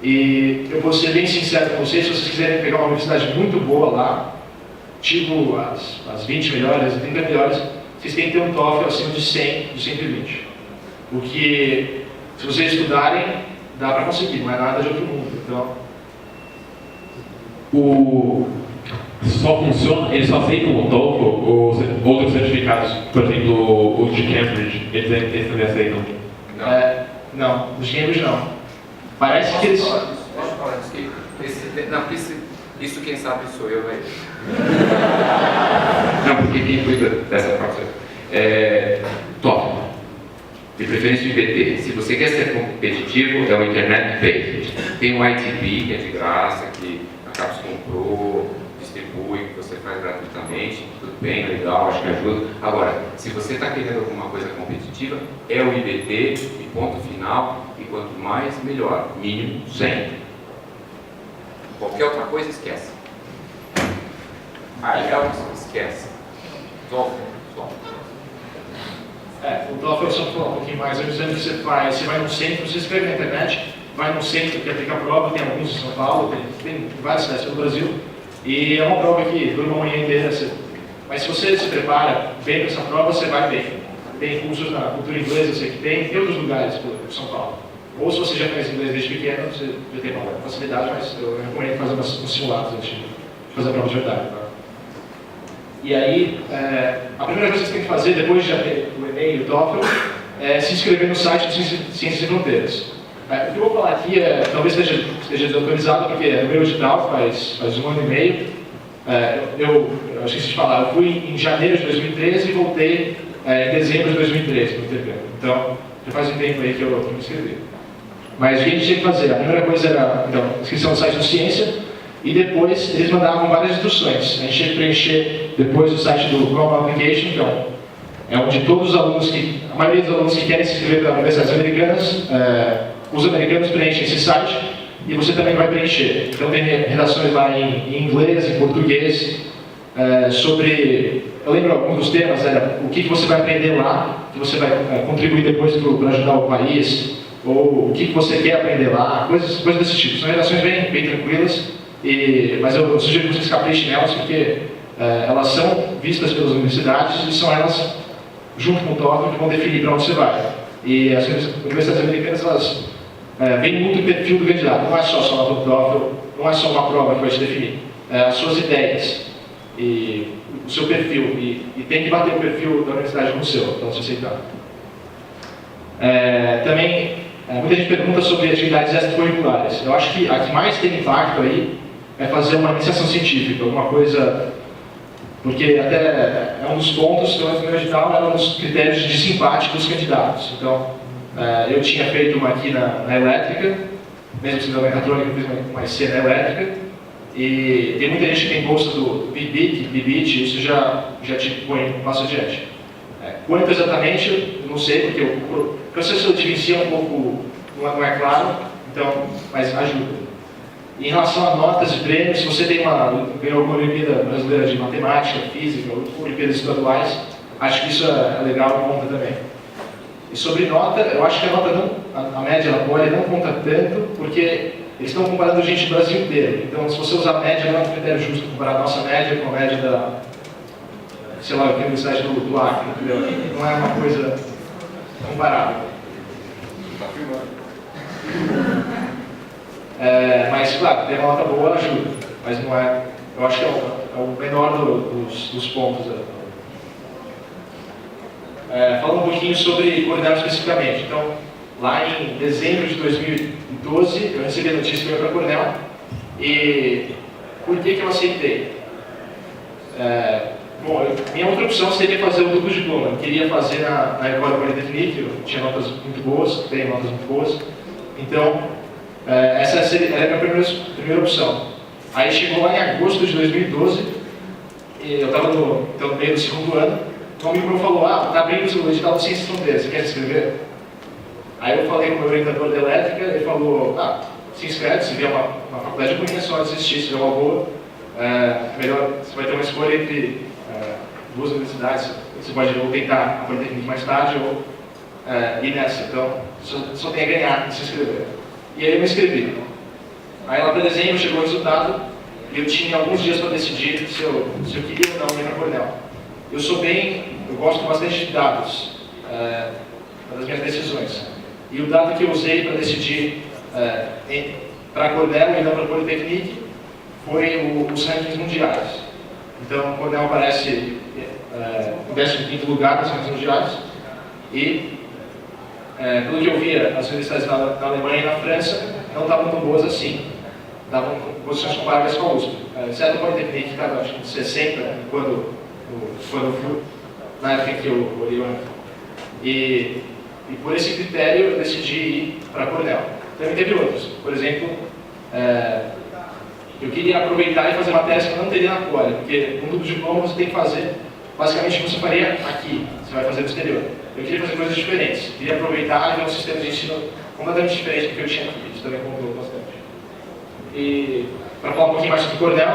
E eu vou ser bem sincero com vocês, se vocês quiserem pegar uma universidade muito boa lá, tipo as 20 melhores, as 30 melhores, vocês têm que ter um TOEFL acima de 100, de 120. O que, se vocês estudarem, dá para conseguir, não é nada de outro mundo. Então, só funciona, eles só aceitam o TOEFL ou outros certificados, por exemplo, o de Cambridge, eles também aceitam? Não, os Cambridge não. Parece que eles... Deixa eu falar disso, isso quem sabe sou eu, velho. Não, porque quem cuida dessa parte TOEFL. De preferência o IBT. Se você quer ser competitivo, é o Internet Based. Tem o ITB, que é de graça, que a CAPES comprou, distribui, que você faz gratuitamente, tudo bem, legal, acho que ajuda. Agora, se você está querendo alguma coisa competitiva, é o IBT, e ponto final, e quanto mais, melhor. Mínimo 100. Qualquer outra coisa, esquece. IELTS, esquece. TOEFL. O TOEFL só falar um pouquinho mais, eu dizendo que você vai num centro, você escreve na internet, vai num centro que aplica a prova, tem alguns em São Paulo, tem várias cidades pelo Brasil, e é uma prova que dura uma manhã inteira, mas se você se prepara bem para essa prova, você vai bem. Tem cursos na cultura inglesa, eu sei que tem outros lugares por São Paulo. Ou se você já conhece inglês desde pequeno, você já tem uma facilidade, mas eu recomendo fazer uns simulados antes de fazer a prova de verdade. Tá? E aí, a primeira coisa que você tem que fazer, depois de já ter o Enem e o TOEFL, é se inscrever no site do Ciências Sem Fronteiras. O que eu vou falar aqui talvez esteja desatualizado, porque é no meu edital, faz 1 ano e meio. Eu esqueci de falar, eu fui em janeiro de 2013 e voltei em dezembro de 2013 no intercâmbio. Então, já faz um tempo aí que eu me inscrevi. Mas o que a gente tinha que fazer? A primeira coisa era, então, inscrição no site do Ciência, e depois eles mandavam várias instruções. A gente tinha que preencher depois o site do Global Application, então, é onde todos os alunos a maioria dos alunos que querem se inscrever para universidades americanas, os americanos preenchem esse site, e você também vai preencher. Então tem redações lá em inglês, em português, eu lembro alguns dos temas, era o que você vai aprender lá, que você vai contribuir depois para ajudar o país, ou o que você quer aprender lá, coisas desse tipo. São redações bem tranquilas, mas eu sugiro que vocês caprichem nelas, porque elas são vistas pelas universidades e são elas, junto com o TOEFL, que vão definir para onde você vai. E as universidades americanas, elas veem muito o perfil do candidato. Não é só a nota do TOEFL, não é só uma prova que vai te definir. As suas ideias e o seu perfil. E tem que bater o perfil da universidade no seu, para você aceitar. Também, muita gente pergunta sobre atividades extracurriculares. Eu acho que a que mais tem impacto aí é fazer uma iniciação científica, alguma coisa, porque até é um dos pontos, pelo menos no meu edital, era um dos critérios de desempate dos candidatos. Então, eu tinha feito uma aqui na elétrica, mesmo sendo da mecatrônica, eu fiz uma IC na elétrica, e tem muita gente que tem bolsa do BIBIT, isso já te põe um passo adiante. Quanto exatamente, eu não sei, porque o processo seletivo em si é um pouco, não é claro, então, mas ajuda. Em relação a notas e prêmios, se você ganhou alguma Olimpíada Brasileira de Matemática, Física, ou Olimpíadas Estaduais, acho que isso é legal e conta também. E sobre nota, eu acho que a média da Poli não conta tanto, porque eles estão comparando gente do Brasil inteiro. Então, se você usar a média, não é um critério justo comparar a nossa média com a média da, sei lá, a Universidade do Acre, entendeu? Não é uma coisa comparável. Está filmando. Mas, claro, ter uma nota boa ajuda, mas não é, eu acho que é o menor dos pontos. Falando um pouquinho sobre Cornell especificamente. Então, lá em dezembro de 2012, eu recebi a notícia que eu ia para Cornell, e por que eu aceitei? Bom, minha outra opção seria fazer o duplo diploma. Eu queria fazer na École Polytechnique, eu tinha notas muito boas, tenho notas muito boas, então essa era a minha primeira opção. Aí chegou lá em agosto de 2012, e eu estava no meio do segundo ano, um amigo meu falou, está abrindo o edital do Ciências Fronteiras, você quer se inscrever? Aí eu falei com o meu orientador de elétrica, ele falou, se inscreve, se vier uma faculdade ruim, é só desistir, se vier uma boa, melhor, você vai ter uma escolha entre duas universidades, você pode ou tentar a Polytechnique mais tarde ou ir nessa, então só tem a ganhar de se inscrever. E aí eu me inscrevi. Aí lá para dezembro chegou o resultado e eu tinha alguns dias para decidir se eu queria ou não ir para Cornell. Eu gosto bastante de dados, das minhas decisões. E o dado que eu usei para decidir para Cornell e não para Polytechnique foi os rankings mundiais. Então, Cornell aparece em 15º lugar nos rankings mundiais e, pelo que eu via, as universidades na Alemanha e na França não estavam tão boas assim. Estavam em posições comparáveis com a USP. Exceto a Polytechnique, que estava acho que em 60, quando eu fui, na época em que eu olhei o ranking. E por esse critério eu decidi ir para Cornell. Também teve outros. Por exemplo, eu queria aproveitar e fazer matérias que eu não teria na Poli, porque com duplo diploma você tem que fazer basicamente o que você faria aqui, você vai fazer no exterior. Eu queria fazer coisas diferentes, queria aproveitar e ver um sistema de ensino completamente diferente do que eu tinha aqui. Isso também contou bastante. E para falar um pouquinho mais sobre Cornell,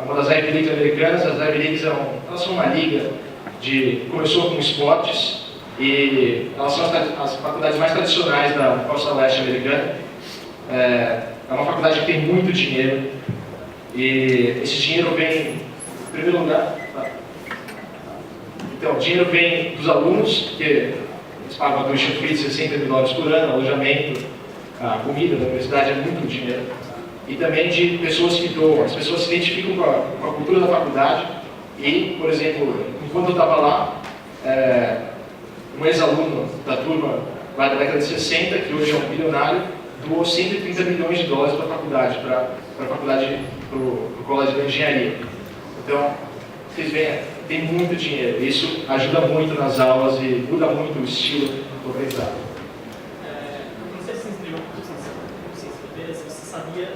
uma das Ivy Leagues americanas. As Ivy Leagues elas são uma liga começou com esportes e elas são as faculdades mais tradicionais da costa leste americana. É uma faculdade que tem muito dinheiro e esse dinheiro vem, em primeiro lugar, então o dinheiro vem dos alunos, que eles pagam a tuition fee de $60 mil por ano, alojamento, a comida da universidade é muito dinheiro. E também de pessoas que doam. As pessoas se identificam com a cultura da faculdade e, por exemplo, enquanto eu estava lá, um ex-aluno da turma lá da década de 60, que hoje é um bilionário, doou $130 milhões para a faculdade, para o colégio de engenharia. Então, vocês veem, tem muito dinheiro. Isso ajuda muito nas aulas e muda muito o estilo do aprendizado. Você se inscreveu, você sabia...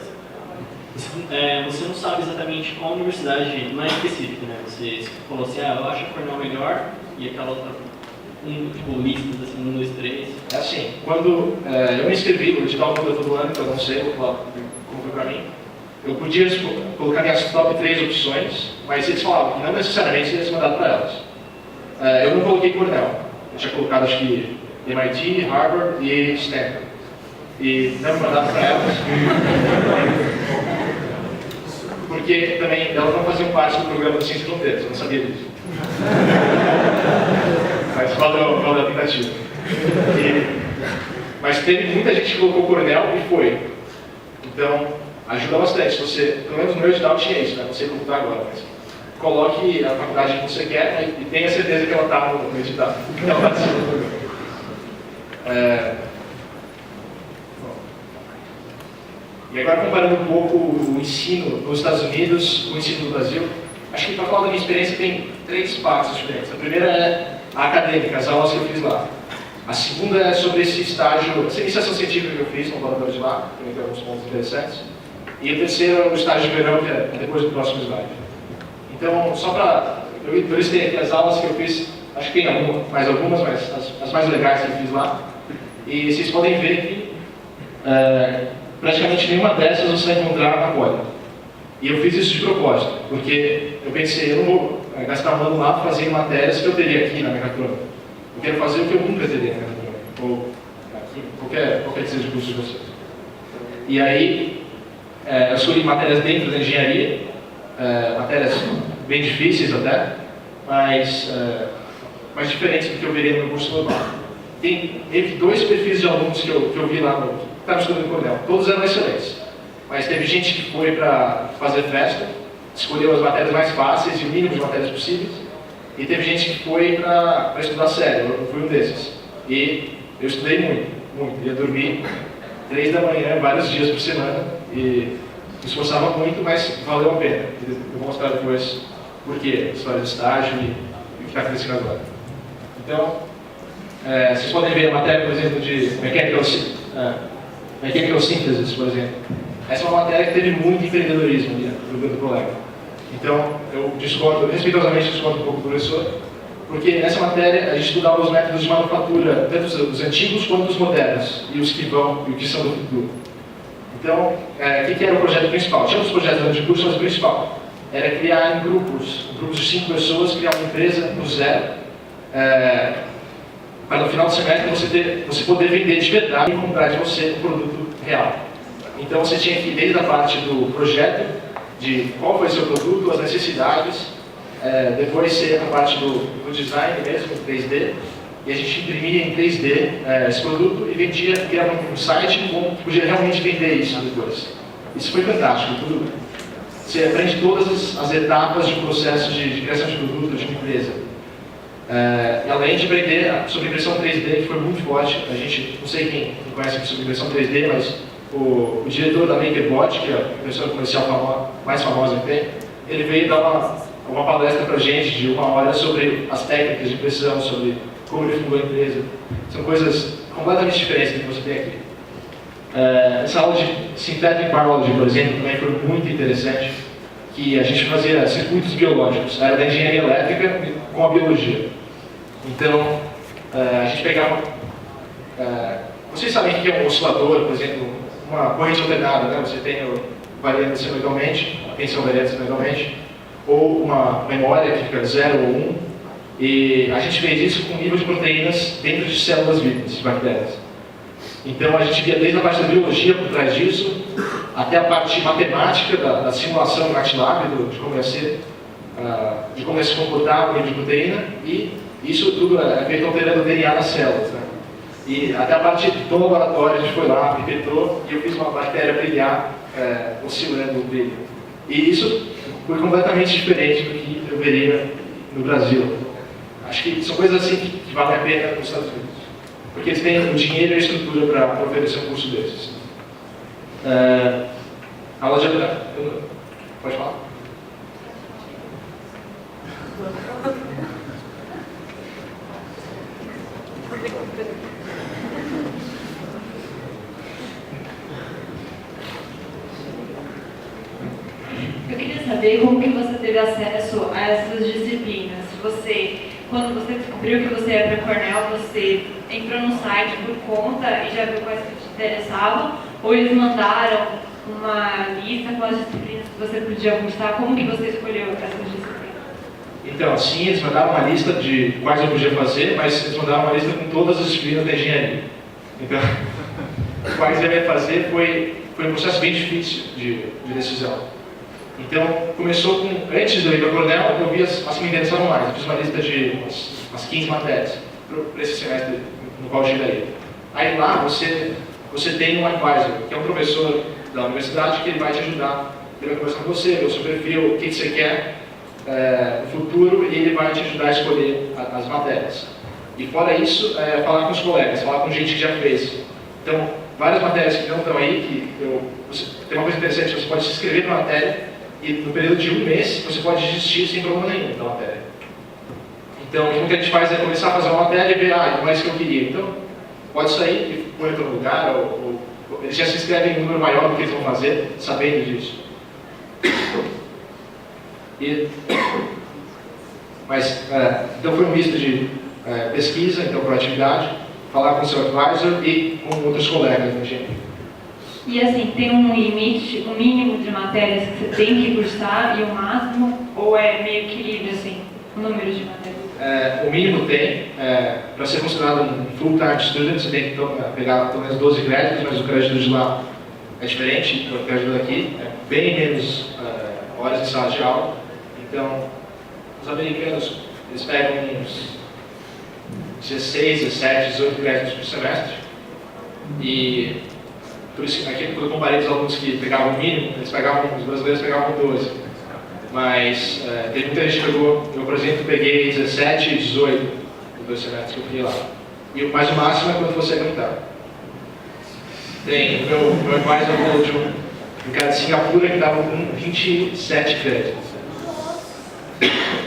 você não sabe exatamente qual universidade, não é específico, né? Você falou assim, eu acho que Cornell melhor e aquela outra, tipo, listas assim, 1, 2, 3. É assim, quando eu me inscrevi no edital todo todo ano, que eu não sei, vou falar como foi pra mim, eu podia colocar minhas top 3 opções, mas eles falavam que não necessariamente ia ser mandado para elas. Eu não coloquei Cornell, eu tinha colocado acho que MIT, Harvard e Stanford. E não me mandaram para elas. Porque também elas não faziam parte do programa de Ciência e Fronteiras, eu não sabia disso. Mas valeu a tentativa. Mas teve muita gente que colocou Cornell e foi. Então, ajuda bastante. Você, pelo menos no meu edital tinha isso, né? Não sei como está agora, mas coloque a faculdade que você quer, né? E tenha certeza que ela está no edital. Que ela está no programa. E agora, comparando um pouco o ensino nos Estados Unidos com o ensino no Brasil, acho que para falar da minha experiência tem 3 partes diferentes. A primeira é a acadêmica, as aulas que eu fiz lá. A segunda é sobre esse estágio, essa iniciação científica que eu fiz no laboratório de lá, que tem alguns pontos interessantes. E o terceiro é o estágio de verão, que é depois do próximo slide. Então, só para... Eu listei aqui as aulas que eu fiz, acho que tem mais algumas, mas as mais legais que eu fiz lá. E vocês podem ver que praticamente nenhuma dessas você vai encontrar na Poli. E eu fiz isso de propósito, porque eu pensei, eu não vou gastar um ano lá fazendo matérias que eu teria aqui na mecatrônica. Eu quero fazer o que eu nunca teria na mecatrônica, ou aqui, qualquer que seja o curso de vocês. E aí, eu escolhi matérias dentro da engenharia, matérias bem difíceis até, mas diferentes do que eu veria no meu curso normal. Teve 2 perfis de alunos que eu vi lá no estava estudando em Cornell. Todos eram excelentes. Mas teve gente que foi para fazer festa, escolheu as matérias mais fáceis e o mínimo de matérias possíveis. E teve gente que foi para estudar sério. Eu fui um desses. E eu estudei muito. Ia dormir 3 da manhã, vários dias por semana. E me esforçava muito, mas valeu a pena. Eu vou mostrar depois por quê, a história do estágio e o que está acontecendo agora. Então, vocês podem ver a matéria, por exemplo, de Mechanical Synthesis, por exemplo. Essa é uma matéria que teve muito empreendedorismo ali no grupo do colega. Então, eu respeitosamente discordo um pouco do professor, porque nessa matéria a gente estudava os métodos de manufatura, tanto os antigos quanto os modernos, e os que vão e os que são do futuro. Então, o que era o projeto principal? Tinha outros projetos durante o curso, mas o principal era criar em grupos de 5 pessoas, criar uma empresa do zero, para no final do semestre você poder vender de verdade e comprar de você o produto real. Então você tinha que ir desde a parte do projeto, de qual foi o seu produto, as necessidades, depois ser a parte do design mesmo, 3D, e a gente imprimia em 3D esse produto e vendia, criava um site que podia realmente vender isso depois. Isso foi fantástico, você aprende todas as etapas de um processo de criação de produto, de uma empresa. E além de aprender sobre impressão 3D, que foi muito forte, a gente, não sei quem conhece sobre impressão 3D, mas o diretor da MakerBot, que é a impressora comercial mais famosa que tem, ele veio dar uma palestra para a gente de 1 hora sobre as técnicas de impressão, sobre como ele fundou a empresa. São coisas completamente diferentes do que você tem aqui. Essa aula de Synthetic Biology, por exemplo, também foi muito interessante, que a gente fazia circuitos biológicos, era da engenharia elétrica com a biologia. Então, a gente pegava... vocês sabem o que é um oscilador, por exemplo, uma corrente alternada, né? Você tem variando sinusoidalmente, a tensão variando sinusoidalmente, ou uma memória que fica 0 ou 1, e a gente fez isso com nível de proteínas dentro de células vivas, de bactérias. Então a gente via desde a parte da biologia por trás disso, até a parte matemática da simulação do MATLAB, de como ia se comportar o nível de proteína, e isso tudo é feito alterando o DNA das células, né? E até a parte do laboratório, a gente foi lá, pipetou, e eu fiz uma bactéria brilhar, oscilando o brilho. E isso foi completamente diferente do que eu veria no Brasil. Acho que são coisas assim que valem a pena nos Estados Unidos. Porque eles têm o dinheiro e a estrutura para oferecer um curso desses. Aula de... Pode falar? Eu queria saber como que você teve acesso a essas disciplinas. Quando você descobriu que você ia para Cornell, você entrou no site por conta e já viu quais que te interessavam? Ou eles mandaram uma lista com as disciplinas que você podia cursar? Como que você escolheu essas disciplinas? Então, sim, eles mandaram uma lista de quais eu podia fazer, mas eles mandaram uma lista com todas as disciplinas da engenharia. Então, quais eu ia fazer foi um processo bem difícil de decisão. Então, começou com, antes de eu ir para Cornell, eu vi as que me interessavam mais. Eu fiz uma lista de umas 15 matérias para esse semestre no qual eu chegaria. Aí lá você tem um advisor, que é um professor da universidade, que ele vai te ajudar, ele vai conversar com você, ver o seu perfil, o que você quer no futuro, e ele vai te ajudar a escolher as matérias. E fora isso, falar com os colegas, falar com gente que já fez. Então, várias matérias que não estão aí, tem uma coisa interessante, você pode se inscrever na matéria, e no período de 1 mês você pode desistir sem problema nenhum da matéria. Então, o que a gente faz é começar a fazer uma matéria e ver, não é isso que eu queria. Então, pode sair e pôr em outro lugar, ou eles já se inscrevem em um número maior do que eles vão fazer, sabendo disso. Então foi um misto de pesquisa, então proatividade, falar com o seu advisor e com outros colegas da engenharia. E assim, tem um limite, um mínimo de matérias que você tem que cursar e o máximo? Ou é meio que livre, assim, o número de matérias? O mínimo tem. Para ser considerado um full-time student, você tem que pegar pelo menos 12 créditos, mas o crédito de lá é diferente do crédito daqui. É bem menos horas em sala de aula. Então, os americanos, eles pegam uns 16, 17, 18 créditos por semestre. E por isso, aqui, quando eu comparei os alunos que pegavam o mínimo, os brasileiros pegavam 12. Mas teve muita gente que pegou, eu, por exemplo, peguei 17 e 18 nos 2 semestres que eu fiquei lá. Mas o máximo é quando você aguentar. Tem o meu advisor falou de um cara de Singapura que estava com 27 créditos.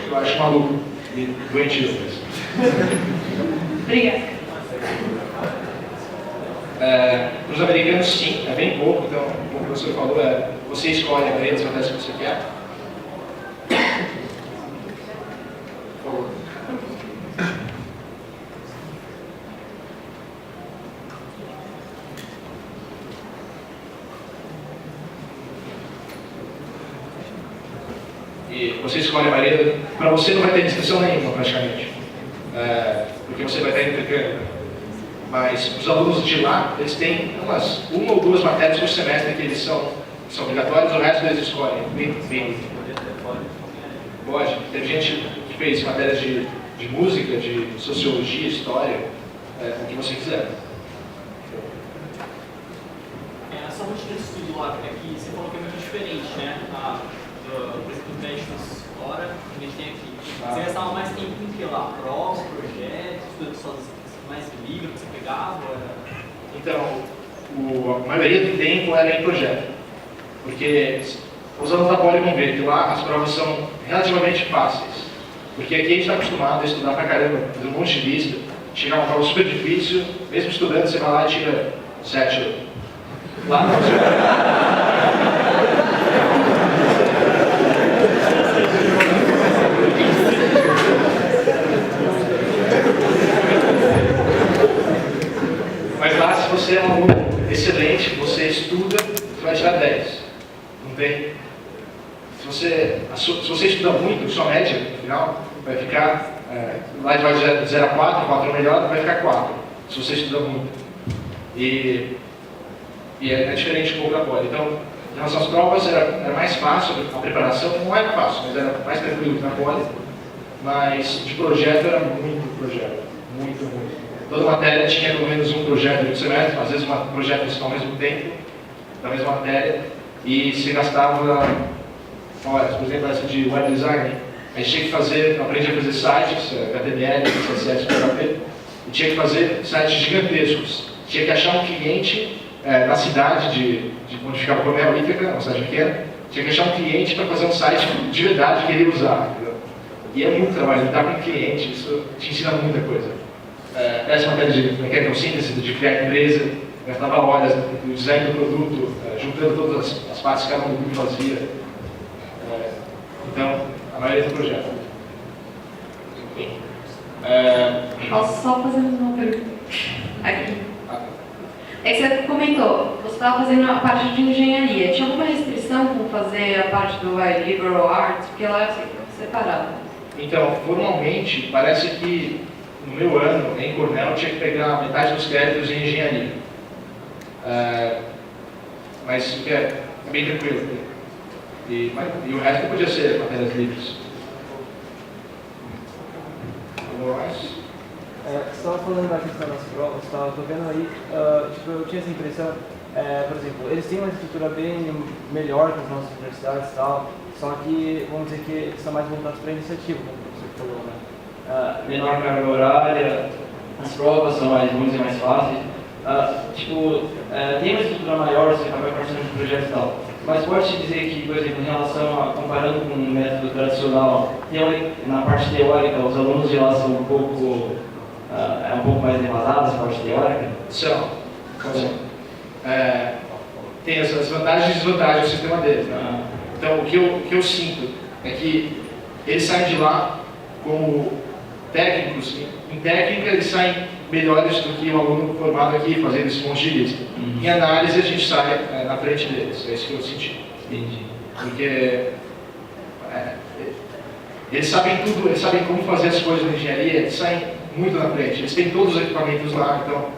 Eu acho maluco e doentio mesmo. Obrigada. Para os americanos, sim, é bem pouco. Então, como o professor falou, você escolhe a maioria das matérias que você quer. Por favor. E você escolhe a maioria. Para você não vai ter inscrição nenhuma, praticamente. porque você vai estar intercâmbio. Mas os alunos de lá, eles têm uma ou duas matérias por semestre que eles são obrigatórios, o resto eles escolhem. Pode. Teve gente que fez matérias de música, de sociologia, história, o que você quiser. Essa rotina de estudo lá, aqui, você falou que é muito diferente, né? Por exemplo, os médicos fora, que a gente tem aqui. Você gastava mais tempo em que lá? Provas, projetos, estudando sozinho, mais livro que você pegava? Então, a maioria do tempo era em projeto. Porque os alunos da Poli vão ver que lá as provas são relativamente fáceis. Porque aqui a gente está acostumado a estudar pra caramba, fazer um monte de lista, chegar uma prova super difícil, mesmo estudando, você vai lá e tira 7. Lá não. Mas lá, se você é um aluno excelente, você estuda, você vai tirar 10. Não tem? Se você estuda muito, sua média, no final, vai ficar, lá vai de 0 a 4, 4 é o melhor, vai ficar 4, se você estuda muito. E é diferente um pouco da Poli. Então, em relação às provas, era mais fácil, a preparação não era fácil, mas era mais tranquilo que na Poli. Mas de projeto era muito projeto, muito. Toda matéria tinha pelo menos um projeto no semestre, às vezes projetos ao mesmo tempo, da mesma matéria, e se gastava, olha, por exemplo, essa de web design, a gente tinha que fazer, aprendi a fazer sites, HTML, CSS, PHP, e tinha que fazer sites gigantescos. Tinha que achar um cliente na cidade de onde ficava a Colônia Olímpica, uma cidade pequena, tinha que achar um cliente para fazer um site de verdade que ele ia usar. Entendeu? E é muito trabalho, lidar com o cliente, isso te ensina muita coisa. Essa matéria de mecânica síntese, de criar empresa, gastava horas no design do produto, juntando todas as partes que cada um fazia. Então, a maioria do projeto. Posso só fazer uma pergunta? Aqui. É que você comentou, você estava fazendo a parte de engenharia. Tinha alguma restrição com fazer a parte do liberal arts? Porque ela é assim, separada. Então, formalmente, parece que no meu ano, em Cornell, eu tinha que pegar metade dos créditos em engenharia. Mas isso é bem tranquilo. E o resto podia ser matérias livres. Algo mais? Você estava falando da questão das provas, estou vendo aí, eu tinha essa impressão, por exemplo, eles têm uma estrutura bem melhor que as nossas universidades e tal, só que, vamos dizer que eles são mais voltados para a iniciativa, como o professor falou, né? Menor carga horária, as provas são vamos dizer, mais fáceis. Tem uma estrutura maior, você acaba participando de projetos e tal. Mas pode-se dizer que, por exemplo, em relação comparando com o método tradicional, na parte teórica, os alunos de lá são um pouco mais devasados na parte teórica? São. Tem as vantagens e desvantagens do sistema deles. Né? Então, o que eu sinto é que eles saem de lá como técnicos. Em técnica, eles saem melhores do que um aluno formado aqui, fazendo esse monte de lista. Em análise, a gente sai na frente deles. É isso que eu senti. Entendi. Porque eles sabem tudo, eles sabem como fazer as coisas na engenharia, eles saem muito na frente. Eles têm todos os equipamentos lá. Então,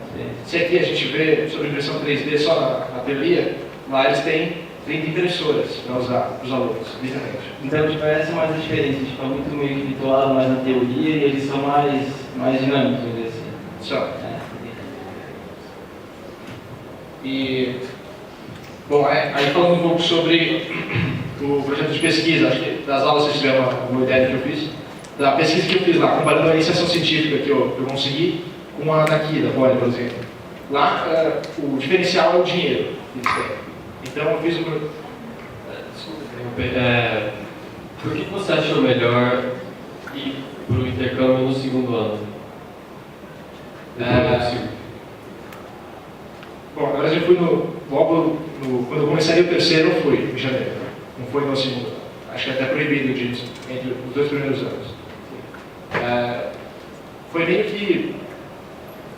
se aqui a gente vê sobre impressão 3D só na teoria, lá eles têm 30 impressoras para usar para os alunos, literalmente. Então, essa é mais a diferença. É muito meio que bitolado mais na teoria e eles são mais dinâmicos, vamos dizer assim. Só. E, bom, aí falando um pouco sobre o projeto de pesquisa, acho que das aulas vocês tiveram uma ideia do que eu fiz. Da pesquisa que eu fiz lá, comparando a iniciação científica que eu consegui com a daqui, da Poli, por exemplo. Lá, o diferencial é o dinheiro que eles têm. Então, eu fiz por que você achou melhor ir para o intercâmbio no segundo ano? Bom, na verdade eu fui logo quando eu comecei o terceiro, eu fui em janeiro. Não foi no segundo. Acho que é até proibido disso, entre os 2 primeiros anos. Foi meio que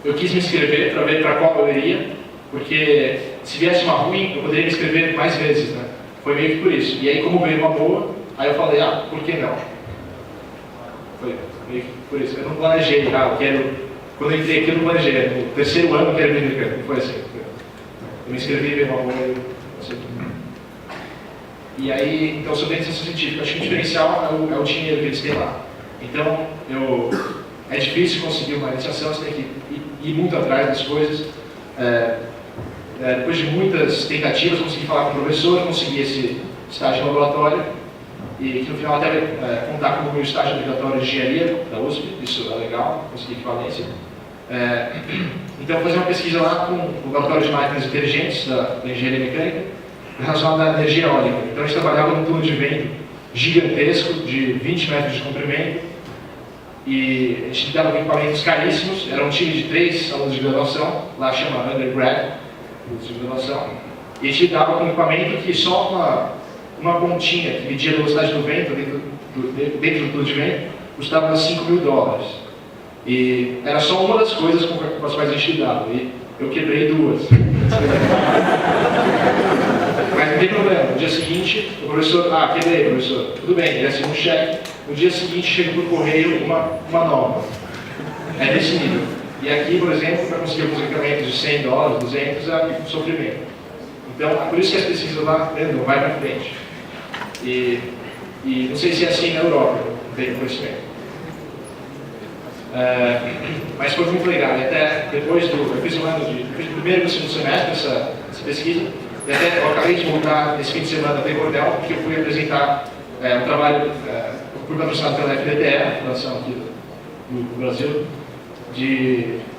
eu quis me inscrever para ver para qual eu iria, porque se viesse uma ruim, eu poderia me inscrever mais vezes, né? Foi meio que por isso. E aí, como veio uma boa, aí eu falei, por que não? Foi meio que por isso. Eu não planejei, eu quero quando eu entrei aqui, eu não planejei. No terceiro ano que era americano, não foi assim. Eu me inscrevi, veio uma boa e e aí, então eu sou bem ciência científica. Acho que o diferencial é o dinheiro que eles têm lá. Então, é difícil conseguir uma iniciação, você tem que ir muito atrás das coisas. Depois de muitas tentativas, consegui falar com o professor, consegui esse estágio no laboratório e que no final até contar com o meu estágio obrigatório de engenharia da USP, isso é legal, consegui equivalência. Então, fazer uma pesquisa lá com o laboratório de máquinas inteligentes da engenharia mecânica relacionada à energia eólica. Então, a gente trabalhava num túnel de vento gigantesco, de 20 metros de comprimento, e a gente lidava com equipamentos caríssimos. Era um time de 3 alunos de graduação, lá chama undergrad, de graduação, e a gente lidava com um equipamento que só uma pontinha que media a velocidade do vento dentro do túnel de vento custava $5.000. E era só uma das coisas com as quais a gente lidava, e eu quebrei 2. Mas não tem problema, no dia seguinte, o professor, quebrei, professor, tudo bem, ele assinou um cheque, no dia seguinte chega por correio uma nova. É desse nível. E aqui, por exemplo, para conseguir alguns equipamentos de $100, 200, é um sofrimento. Então, é por isso que as pesquisas lá não vai para frente. E não sei se é assim na Europa, não tenho conhecimento. Mas foi muito legal. E até depois eu fiz o primeiro e o segundo semestre essa pesquisa. E até eu acabei de voltar esse fim de semana da Cornell, porque eu fui apresentar um trabalho, fui patrocinado pela FDTE, Fundação aqui do Brasil,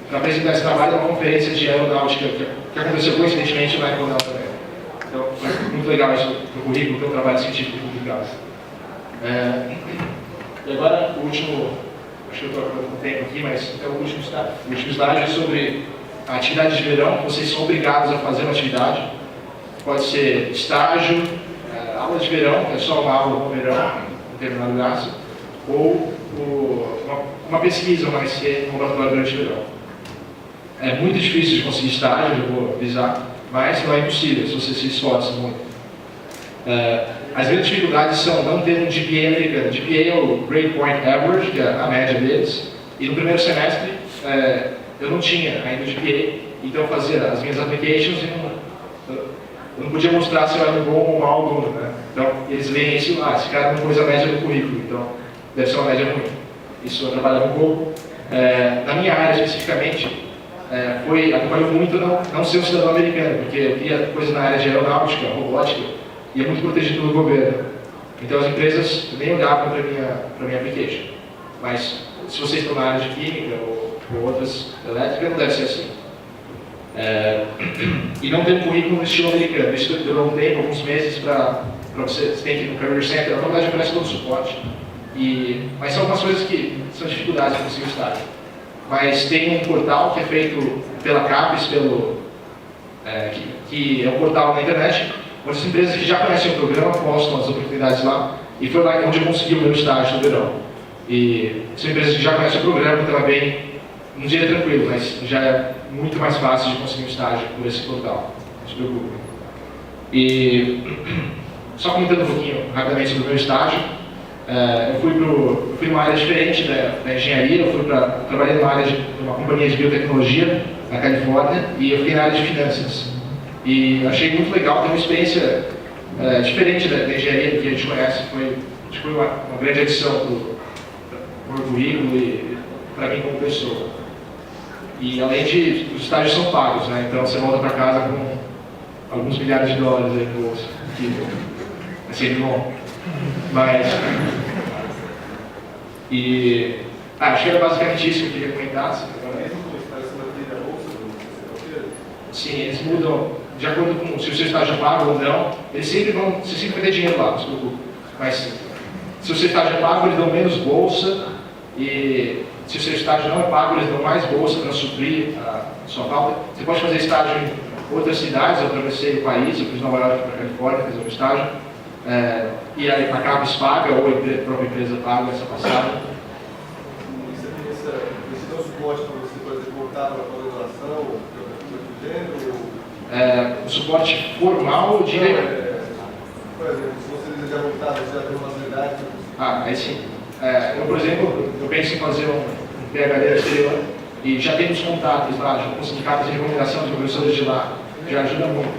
para apresentar esse trabalho numa conferência de aeronáutica que aconteceu coincidentemente lá em Cornell também. Então, foi muito legal isso no currículo, ter um trabalho científico publicado. E agora, o último, acho que eu estou com o tempo aqui, mas é o último slide é sobre a atividade de verão. Vocês são obrigados a fazer uma atividade. Pode ser estágio, aula de verão, que é só uma aula no verão, em determinado lugar, ou uma pesquisa, uma SC no laboratório durante o verão. É muito difícil de conseguir estágio, eu vou avisar, mas não é impossível se você se esforça muito. As grandes dificuldades são não ter um GPA americano. GPA é o Grade Point Average, que é a média deles, e no primeiro semestre eu não tinha ainda o GPA, então eu fazia as minhas applications e eu não podia mostrar se eu era um bom ou um mau aluno, né? Então eles veem isso, esse cara não pôs a média no currículo, então deve ser uma média ruim. Isso eu trabalhava um pouco. Na minha área especificamente, acompanhou muito não ser um cidadão americano, porque eu queria coisa na área de aeronáutica, robótica, e é muito protegido pelo governo. Então as empresas nem olhavam para a minha application. Mas se vocês estão na área de química ou outras elétricas, não deve ser assim. E não tem um currículo no estilo americano. Isso durou um tempo, alguns meses, para você tem que ir no Career Center. Na verdade, oferece todo o suporte. Mas são algumas coisas que são dificuldades para conseguir estágio. Mas tem um portal que é feito pela CAPES, que é um portal na internet, onde as empresas que já conhecem o programa postam as oportunidades lá, e foi lá onde eu consegui o meu estágio no verão. E são empresas que já conhecem o programa, então é bem, não diria tranquilo, mas já é muito mais fácil de conseguir um estágio por esse portal. Não se preocupe. E só comentando um pouquinho rapidamente sobre o meu estágio, eu fui numa área diferente da engenharia. Trabalhei numa área de uma companhia de biotecnologia na Califórnia, e eu fiquei na área de finanças. E achei muito legal ter uma experiência diferente da engenharia que a gente conhece. Foi uma grande adição para o currículo e para mim como pessoa. E além de, os estágios são pagos, né? Então você volta para casa com alguns milhares de dólares aí no bolso. É sempre bom. Mas... acho que era basicamente isso que eu queria comentar. Sim, eles mudam de acordo com se o seu estágio é pago ou não. Você sempre vai ter dinheiro lá, não se preocupe. Mas se o seu estágio é pago, eles dão menos bolsa. E se o seu estágio não é pago, eles dão mais bolsa para suprir a sua falta. Você pode fazer estágio em outras cidades. Eu atravessei o país, eu fui de Nova York para a Califórnia fazer um estágio. E a CAPES paga, ou a própria empresa paga essa passada. Você tem um suporte para você, por exemplo, voltar para a pós-graduação, do gênero? O suporte formal, eu diria... Por exemplo, se você desejar voltar, você já tem uma facilidade. Aí sim. Eu, por exemplo, eu penso em fazer um PhD exterior, E já temos contatos lá, já consegui cartas de recomendação de professores de lá, já ajuda muito.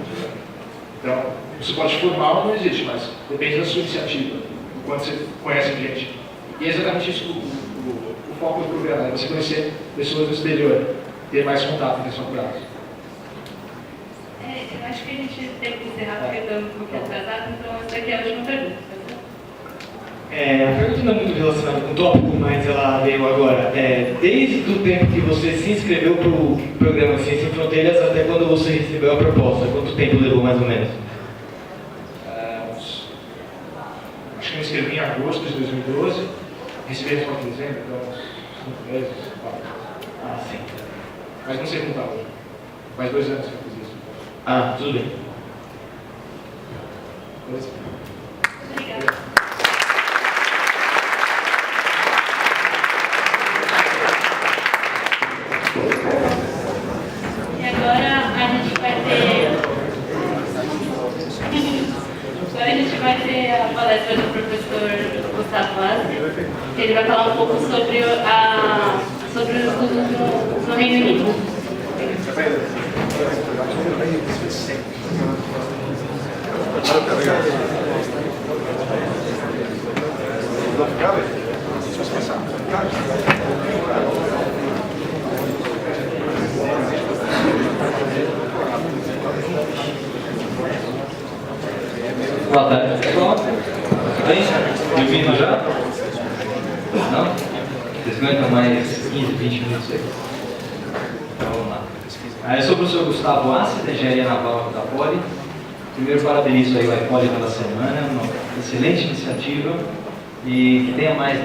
Então, o suporte formal não existe, mas depende da sua iniciativa, do quanto você conhece gente. E é exatamente isso o foco do programa, é você conhecer pessoas do exterior, ter mais contato com as faculdades. Eu acho que a gente tem que encerrar porque estamos um pouquinho atrasados, então essa aqui é a última pergunta. A pergunta não é muito relacionada com o tópico, mas ela veio agora. Desde o tempo que você se inscreveu para o programa Ciência Sem Fronteiras até quando você recebeu a proposta, quanto tempo levou mais ou menos? Acho que eu me inscrevi em agosto de 2012, recebi a resposta em dezembro, então uns 5 meses, 4. Ah, sim. Mas não sei contar hoje. Faz 2 anos que eu fiz isso. Ah, tudo bem. Obrigada. E agora a gente vai ter a palestra do professor Gustavo Vaz, que ele vai falar um pouco sobre os estudos no Reino Unido. Boa tarde, pessoal. Bem? Me ouvindo já? Não? Vocês aguentam mais 15, 20 minutos aí? Então vamos lá. Eu sou o professor Gustavo Assi, da Engenharia Naval da Poli. Primeiro, parabenizo aí o iPod pela semana, uma excelente iniciativa. E que tenha mais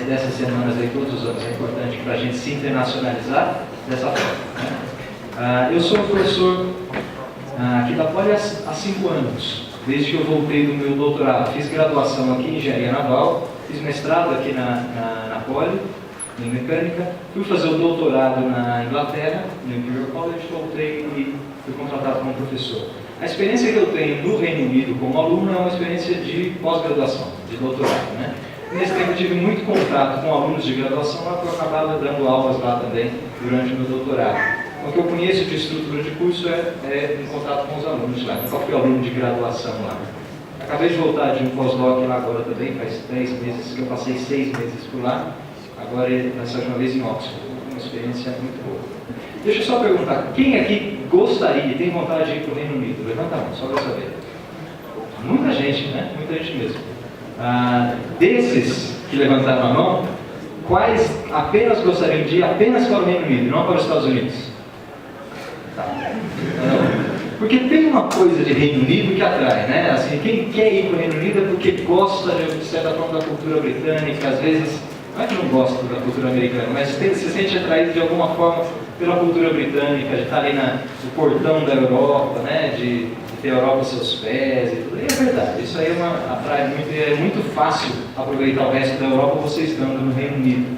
dessas semanas aí todos os anos. É importante para a gente se internacionalizar dessa forma, né? Eu sou professor aqui da Poli há 5 anos. Desde que eu voltei do meu doutorado. Fiz graduação aqui em Engenharia Naval, fiz mestrado aqui na Poli, em Mecânica, fui fazer o doutorado na Inglaterra, no Imperial College, voltei e fui contratado como professor. A experiência que eu tenho no Reino Unido como aluno é uma experiência de pós-graduação, de doutorado, né? Nesse tempo eu tive muito contato com alunos de graduação, lá que eu acabava dando aulas lá também durante o meu doutorado. O que eu conheço de estrutura de curso é em contato com os alunos lá. Nunca fui aluno de graduação lá. Acabei de voltar de um pós-doc lá agora também, faz 10 meses que eu passei 6 meses por lá. Agora, nessa última vez em Oxford. Uma experiência muito boa. Deixa eu só perguntar, quem aqui gostaria, tem vontade de ir para o Reino Unido? Levanta a mão, só para saber. Muita gente, né? Muita gente mesmo. Desses que levantaram a mão, quais apenas gostariam de ir apenas para o Reino Unido, não para os Estados Unidos? Porque tem uma coisa de Reino Unido que atrai, né? Assim, quem quer ir para o Reino Unido é porque gosta de certa forma da cultura britânica, às vezes, não é que não gosta da cultura americana, mas se sente atraído de alguma forma pela cultura britânica, de estar ali no portão da Europa, né? De ter a Europa aos seus pés e tudo. E é verdade, isso aí atrai muito, e é muito fácil aproveitar o resto da Europa você estando no Reino Unido.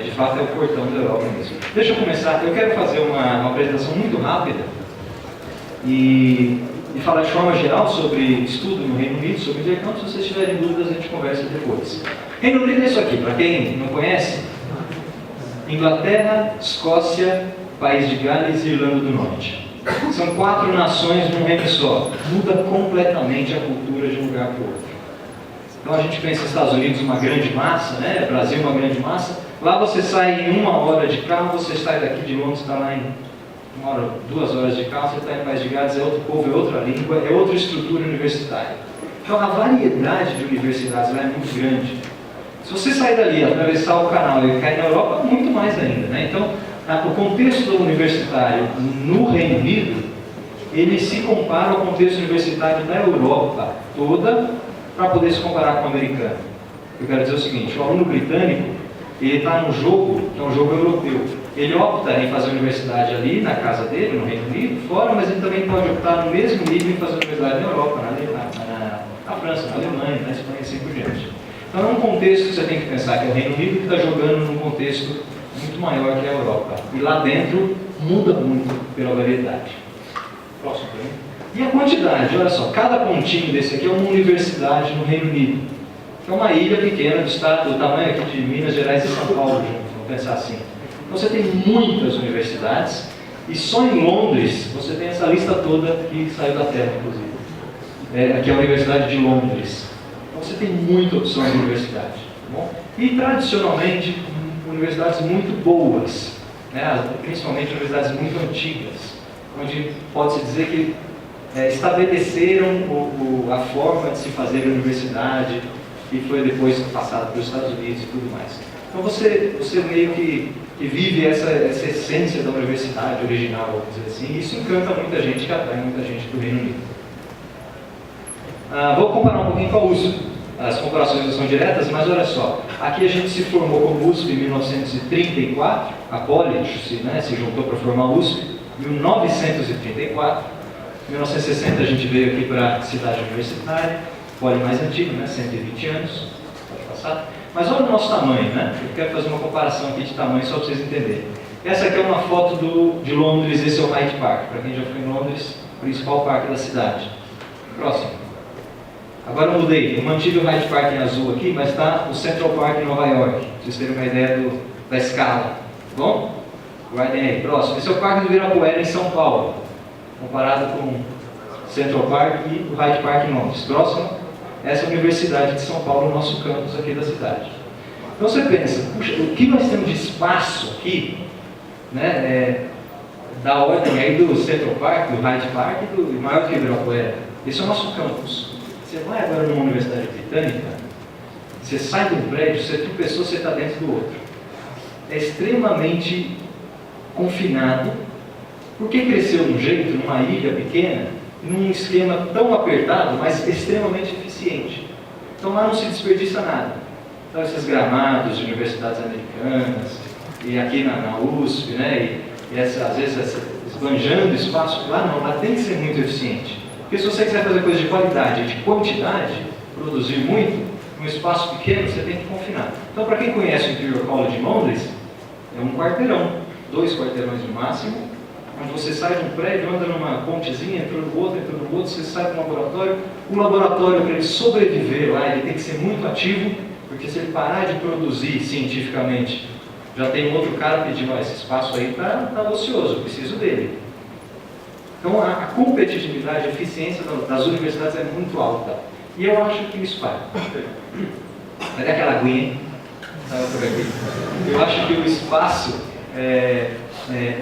De fato é o portão da Europa mesmo. Deixa eu começar, eu quero fazer uma apresentação muito rápida e falar de forma geral sobre estudo no Reino Unido, sobre intercâmbio. Se vocês tiverem dúvidas a gente conversa depois. Reino Unido é isso aqui, para quem não conhece: Inglaterra, Escócia, País de Gales e Irlanda do Norte. São 4 nações num reino só. Muda completamente a cultura de um lugar para o outro. Então a gente pensa nos Estados Unidos uma grande massa, né? Brasil uma grande massa. Lá você sai em 1 hora de carro, você sai daqui de Londres, está lá em 1 hora, 2 horas de carro, você está em País de Gales, é outro povo, é outra língua, é outra estrutura universitária. Então a variedade de universidades lá é muito grande. Se você sair dali, atravessar o canal e cair na Europa, muito mais ainda, né? Então o contexto universitário no Reino Unido, ele se compara ao contexto universitário da Europa toda, para poder se comparar com o americano. Eu quero dizer o seguinte: o aluno britânico, ele está num jogo, que é um jogo europeu. Ele opta em fazer a universidade ali, na casa dele, no Reino Unido, fora, mas ele também pode optar no mesmo nível em fazer a universidade na Europa, na França, na Alemanha, na Espanha e assim por diante. Então é um contexto que você tem que pensar, que é o Reino Unido, que está jogando num contexto muito maior que a Europa. E lá dentro muda muito pela variedade. Próximo para mim. E a quantidade, olha só, cada pontinho desse aqui é uma universidade no Reino Unido. É uma ilha pequena do estado, do tamanho aqui de Minas Gerais e São Paulo, junto, vamos pensar assim. Então você tem muitas universidades, e só em Londres você tem essa lista toda que saiu da Terra, inclusive, que é a Universidade de Londres. Então você tem muita opção de universidade. Tá bom? E tradicionalmente, universidades muito boas, né? Principalmente universidades muito antigas, onde pode-se dizer que estabeleceram a forma de se fazer a universidade e foi depois passada para os Estados Unidos e tudo mais. Então você meio que vive essa essência da universidade original, vamos dizer assim, e isso encanta muita gente, que atrai muita gente do Reino Unido. Vou comparar um pouquinho com a USP. As comparações não são diretas, mas olha só, aqui a gente se formou como USP em 1934, a Poli se juntou para formar a USP em 1934, em 1960 a gente veio aqui para a cidade universitária, Poli mais antigo, né, 120 anos, pode passar. Mas olha o nosso tamanho, né? Eu quero fazer uma comparação aqui de tamanho só para vocês entenderem. Essa aqui é uma foto de Londres, esse é o Hyde Park, para quem já foi em Londres, principal parque da cidade. Próximo. Agora eu mudei, eu mantive o Hyde Park em azul aqui, mas está o Central Park em Nova York, para vocês terem uma ideia da escala. Tá bom? Guardem aí. Próximo. Esse é o Parque do Ibirapuera em São Paulo, comparado com o Central Park e o Hyde Park em Londres. Próximo. Essa é a Universidade de São Paulo, o nosso campus aqui da cidade. Então você pensa, puxa, o que nós temos de espaço aqui, né, da ordem aí do Central Park, do Hyde Park e do maior que o Ibirapuera. Esse é o nosso campus. Você vai agora numa universidade britânica, você sai de um prédio, você tropeçou, você está dentro do outro. É extremamente confinado, porque cresceu de um jeito, numa ilha pequena, num esquema tão apertado, mas extremamente eficiente. Então lá não se desperdiça nada. Então esses gramados de universidades americanas, e aqui na USP, né, e às vezes esbanjando espaço, lá não, lá tem que ser muito eficiente. Porque se você quiser fazer coisa de qualidade e de quantidade, produzir muito, num espaço pequeno, você tem que confinar. Então, para quem conhece o Imperial College de Londres, é um quarteirão, 2 quarteirões no máximo, onde você sai de um prédio, anda numa pontezinha, entrou no outro, você sai para um laboratório. O laboratório, para ele sobreviver lá, ele tem que ser muito ativo, porque se ele parar de produzir cientificamente, já tem um outro cara pedindo, esse espaço aí está ocioso, eu preciso dele. Então a competitividade, a eficiência das universidades é muito alta. E eu acho que isso vai. Cadê aquela aguinha? Eu acho que o espaço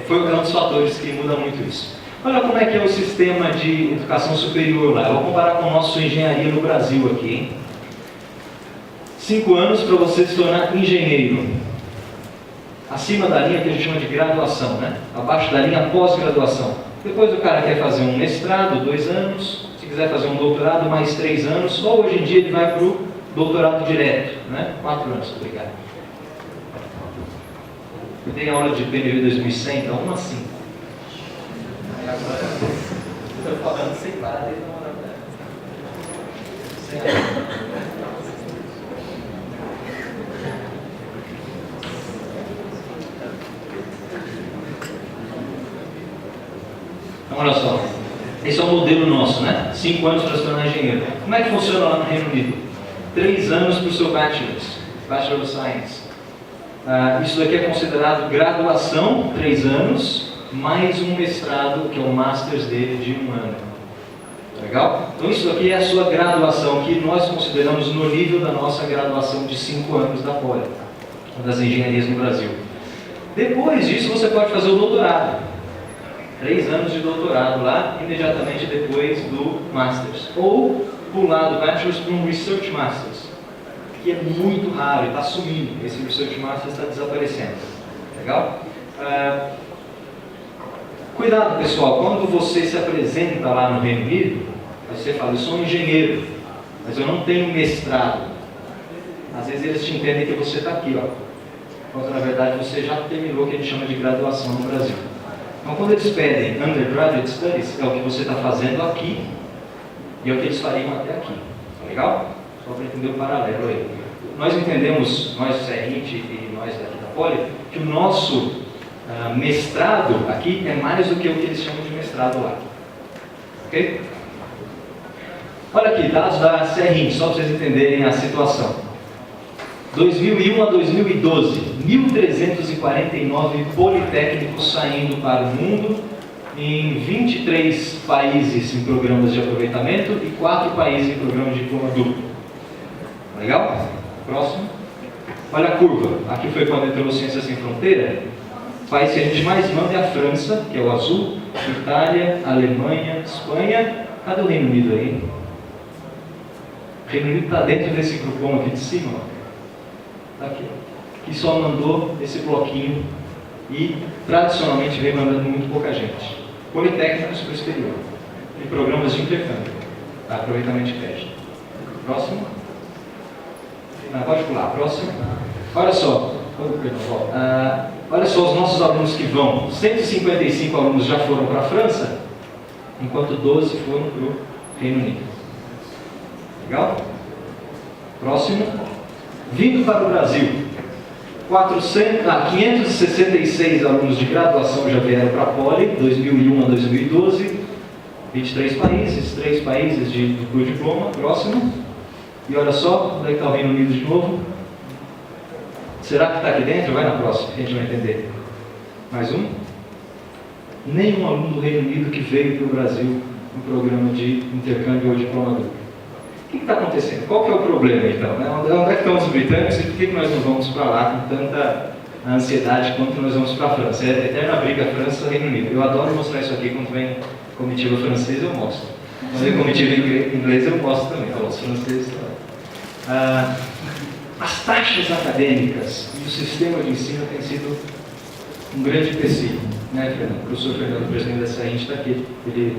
foi um dos fatores que muda muito isso. Olha como é que é o sistema de educação superior lá. Eu vou comparar com o nosso engenharia no Brasil aqui. Hein? 5 anos para você se tornar engenheiro. Acima da linha que a gente chama de graduação, né? Abaixo da linha pós-graduação. Depois o cara quer fazer um mestrado, 2 anos, se quiser fazer um doutorado, mais 3 anos, ou hoje em dia ele vai para o doutorado direto, né? 4 anos, obrigado. Eu dei aula de PNV 2100, então 1 a 5. E agora, estou falando sem parar desde a hora dela. Então, olha só, esse é o modelo nosso, né? 5 anos para se tornar engenheiro. Como é que funciona lá no Reino Unido? 3 anos para o seu Bachelor of Science. Isso daqui é considerado graduação, 3 anos, mais um mestrado, que é o Masters dele, de 1 ano. Legal? Então isso aqui é a sua graduação, que nós consideramos no nível da nossa graduação de 5 anos da Poli, das engenharias no Brasil. Depois disso você pode fazer o doutorado. 3 anos de doutorado lá, imediatamente depois do Masters. Ou pular do Bachelor's para um Research Masters, que é muito raro e está sumindo. Esse Research Masters está desaparecendo. Legal? Cuidado, pessoal, quando você se apresenta lá no Reino Unido, você fala, eu sou um engenheiro, mas eu não tenho mestrado. Às vezes eles te entendem que você está aqui, ó. Quando na verdade você já terminou o que a gente chama de graduação no Brasil. Então, quando eles pedem Undergraduate Studies, é o que você está fazendo aqui e é o que eles fariam até aqui. Tá legal? Só para entender o paralelo aí. Nós entendemos, nós CRIT e nós daqui da Poli, que o nosso mestrado aqui é mais do que o que eles chamam de mestrado lá. Ok? Olha aqui, dados da CRIT, só para vocês entenderem a situação. 2001 a 2012, 1.349 politécnicos saindo para o mundo, em 23 países em programas de aproveitamento e 4 países em programas de diploma duplo. Legal? Próximo. Olha a curva. Aqui foi quando entrou Ciências Sem Fronteira. O país que a gente mais manda é a França, que é o azul, Itália, Alemanha, Espanha. Cadê o Reino Unido aí? O Reino Unido está dentro desse grupão aqui de cima. Está aqui. Que só mandou esse bloquinho e tradicionalmente vem mandando muito pouca gente. Politécnicos para o exterior. E programas de intercâmbio. Aproveitamento de crédito. Próximo. Pode pular. Próximo. Olha só. Olha só os nossos alunos que vão. 155 alunos já foram para a França, enquanto 12 foram para o Reino Unido. Legal? Próximo. Vindo para o Brasil. 566 alunos de graduação já vieram para a Poli, 2001 a 2012. 23 países, 3 países de diploma. Próximo. E olha só, onde é que está o Reino Unido de novo? Será que está aqui dentro? Vai na próxima, que a gente vai entender. Mais um. Nenhum aluno do Reino Unido que veio para o Brasil no programa de intercâmbio ou diploma duplo. O que está acontecendo? Qual que é o problema então? Onde é que estão os britânicos e por que nós não vamos para lá com tanta ansiedade quanto nós vamos para a França? É a eterna briga França-Reino Unido. Eu adoro mostrar isso aqui quando vem comitiva francesa, eu mostro. Quando vem comitiva inglesa, eu mostro também. Falo os franceses também. As taxas acadêmicas e o sistema de ensino tem sido um grande empecilho, né, Fernando? O professor Fernando, presidente da SAINT, está aqui. Ele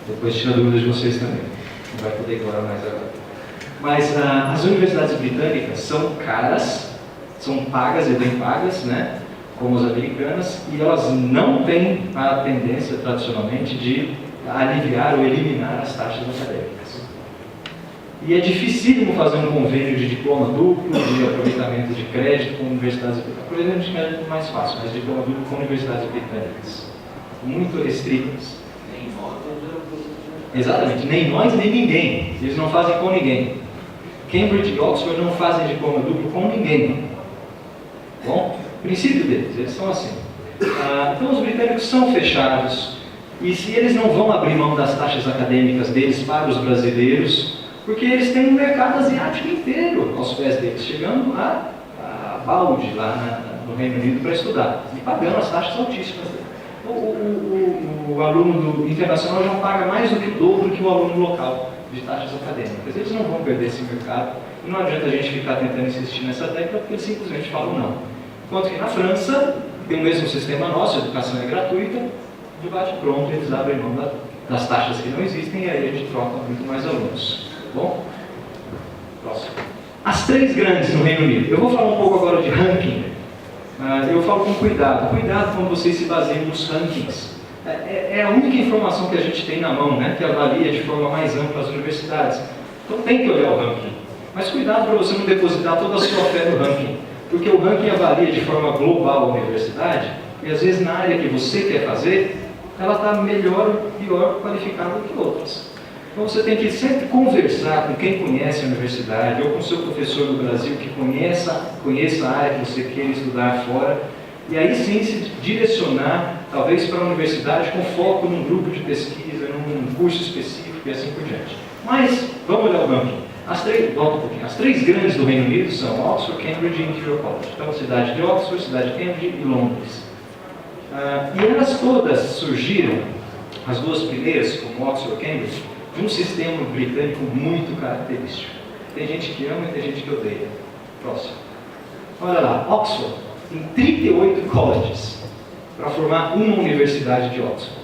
depois tira dúvidas de vocês também. Não vai poder ignorar mais agora. Mas as universidades britânicas são caras, são pagas e bem pagas, né? Como as americanas, e elas não têm a tendência, tradicionalmente, de aliviar ou eliminar as taxas acadêmicas. E é dificílimo fazer um convênio de diploma duplo, de aproveitamento de crédito com universidades britânicas. Aproveitamento de crédito é mais fácil, mas diploma duplo com universidades britânicas. Muito restritas. Exatamente, nem nós, nem ninguém. Eles não fazem com ninguém. Cambridge e Oxford não fazem diploma duplo com ninguém. Bom, princípio deles, eles são assim. Então os britânicos são fechados. E se eles não vão abrir mão das taxas acadêmicas deles para os brasileiros, porque eles têm um mercado asiático inteiro aos pés deles, chegando a balde lá no Reino Unido para estudar, e pagando as taxas altíssimas dele. O aluno internacional já paga mais do que o dobro que o aluno local de taxas acadêmicas. Eles não vão perder esse mercado, e não adianta a gente ficar tentando insistir nessa tecla, porque eles simplesmente falam não. Enquanto que na França, tem o mesmo sistema nosso, a educação é gratuita, de bate pronto, eles abrem mão das taxas que não existem, e aí a gente troca muito mais alunos. Bom? Próximo. As 3 grandes no Reino Unido. Eu vou falar um pouco agora de ranking. Eu falo com cuidado. Cuidado quando vocês se baseiam nos rankings. É a única informação que a gente tem na mão, né, que avalia de forma mais ampla as universidades. Então tem que olhar o ranking. Mas cuidado para você não depositar toda a sua fé no ranking. Porque o ranking avalia de forma global a universidade, e às vezes na área que você quer fazer, ela está melhor ou pior qualificada do que outras. Então você tem que sempre conversar com quem conhece a universidade, ou com o seu professor do Brasil que conheça a área que você queira estudar fora, e aí sim se direcionar, talvez, para a universidade com foco num grupo de pesquisa, num curso específico e assim por diante. Mas, vamos olhar o ranking. Volta um pouquinho. As 3 grandes do Reino Unido são Oxford, Cambridge e Imperial College. Então, cidade de Oxford, cidade de Cambridge e Londres. E elas todas surgiram, as 2 primeiras, como Oxford e Cambridge, de um sistema britânico muito característico. Tem gente que ama e tem gente que odeia. Próximo. Olha lá, Oxford tem 38 colleges para formar uma universidade de Oxford.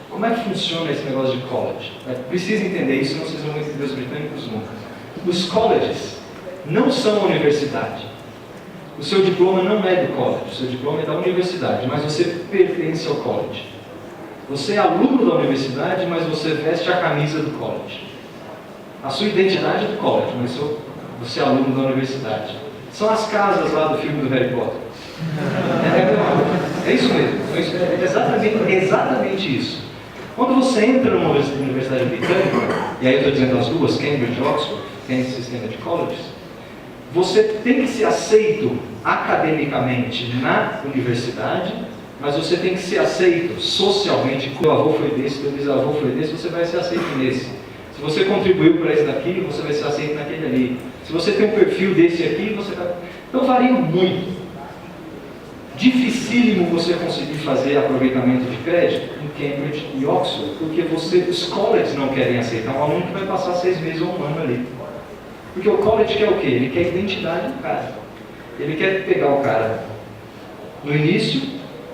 Como é que funciona esse negócio de college? Precisa entender isso, senão vocês vão entender os britânicos nunca. Os colleges não são a universidade. O seu diploma não é do college, o seu diploma é da universidade, mas você pertence ao college. Você é aluno da universidade, mas você veste a camisa do college. A sua identidade é do college, mas você é aluno da universidade. São as casas lá do filme do Harry Potter. É isso mesmo. É exatamente isso. Quando você entra numa universidade britânica, e aí eu estou dizendo as 2, Cambridge e Oxford, tem esse sistema de colleges, você tem que ser aceito academicamente na universidade, mas você tem que ser aceito socialmente. Teu avô foi desse, teu bisavô foi desse, você vai ser aceito nesse. Se você contribuiu para esse daqui, você vai ser aceito naquele ali. Se você tem um perfil desse aqui, você vai... Então varia muito. Dificílimo você conseguir fazer aproveitamento de crédito em Cambridge e Oxford, porque os colleges não querem aceitar um aluno que vai passar 6 meses ou um ano ali. Porque o college quer o quê? Ele quer a identidade do cara. Ele quer pegar o cara no início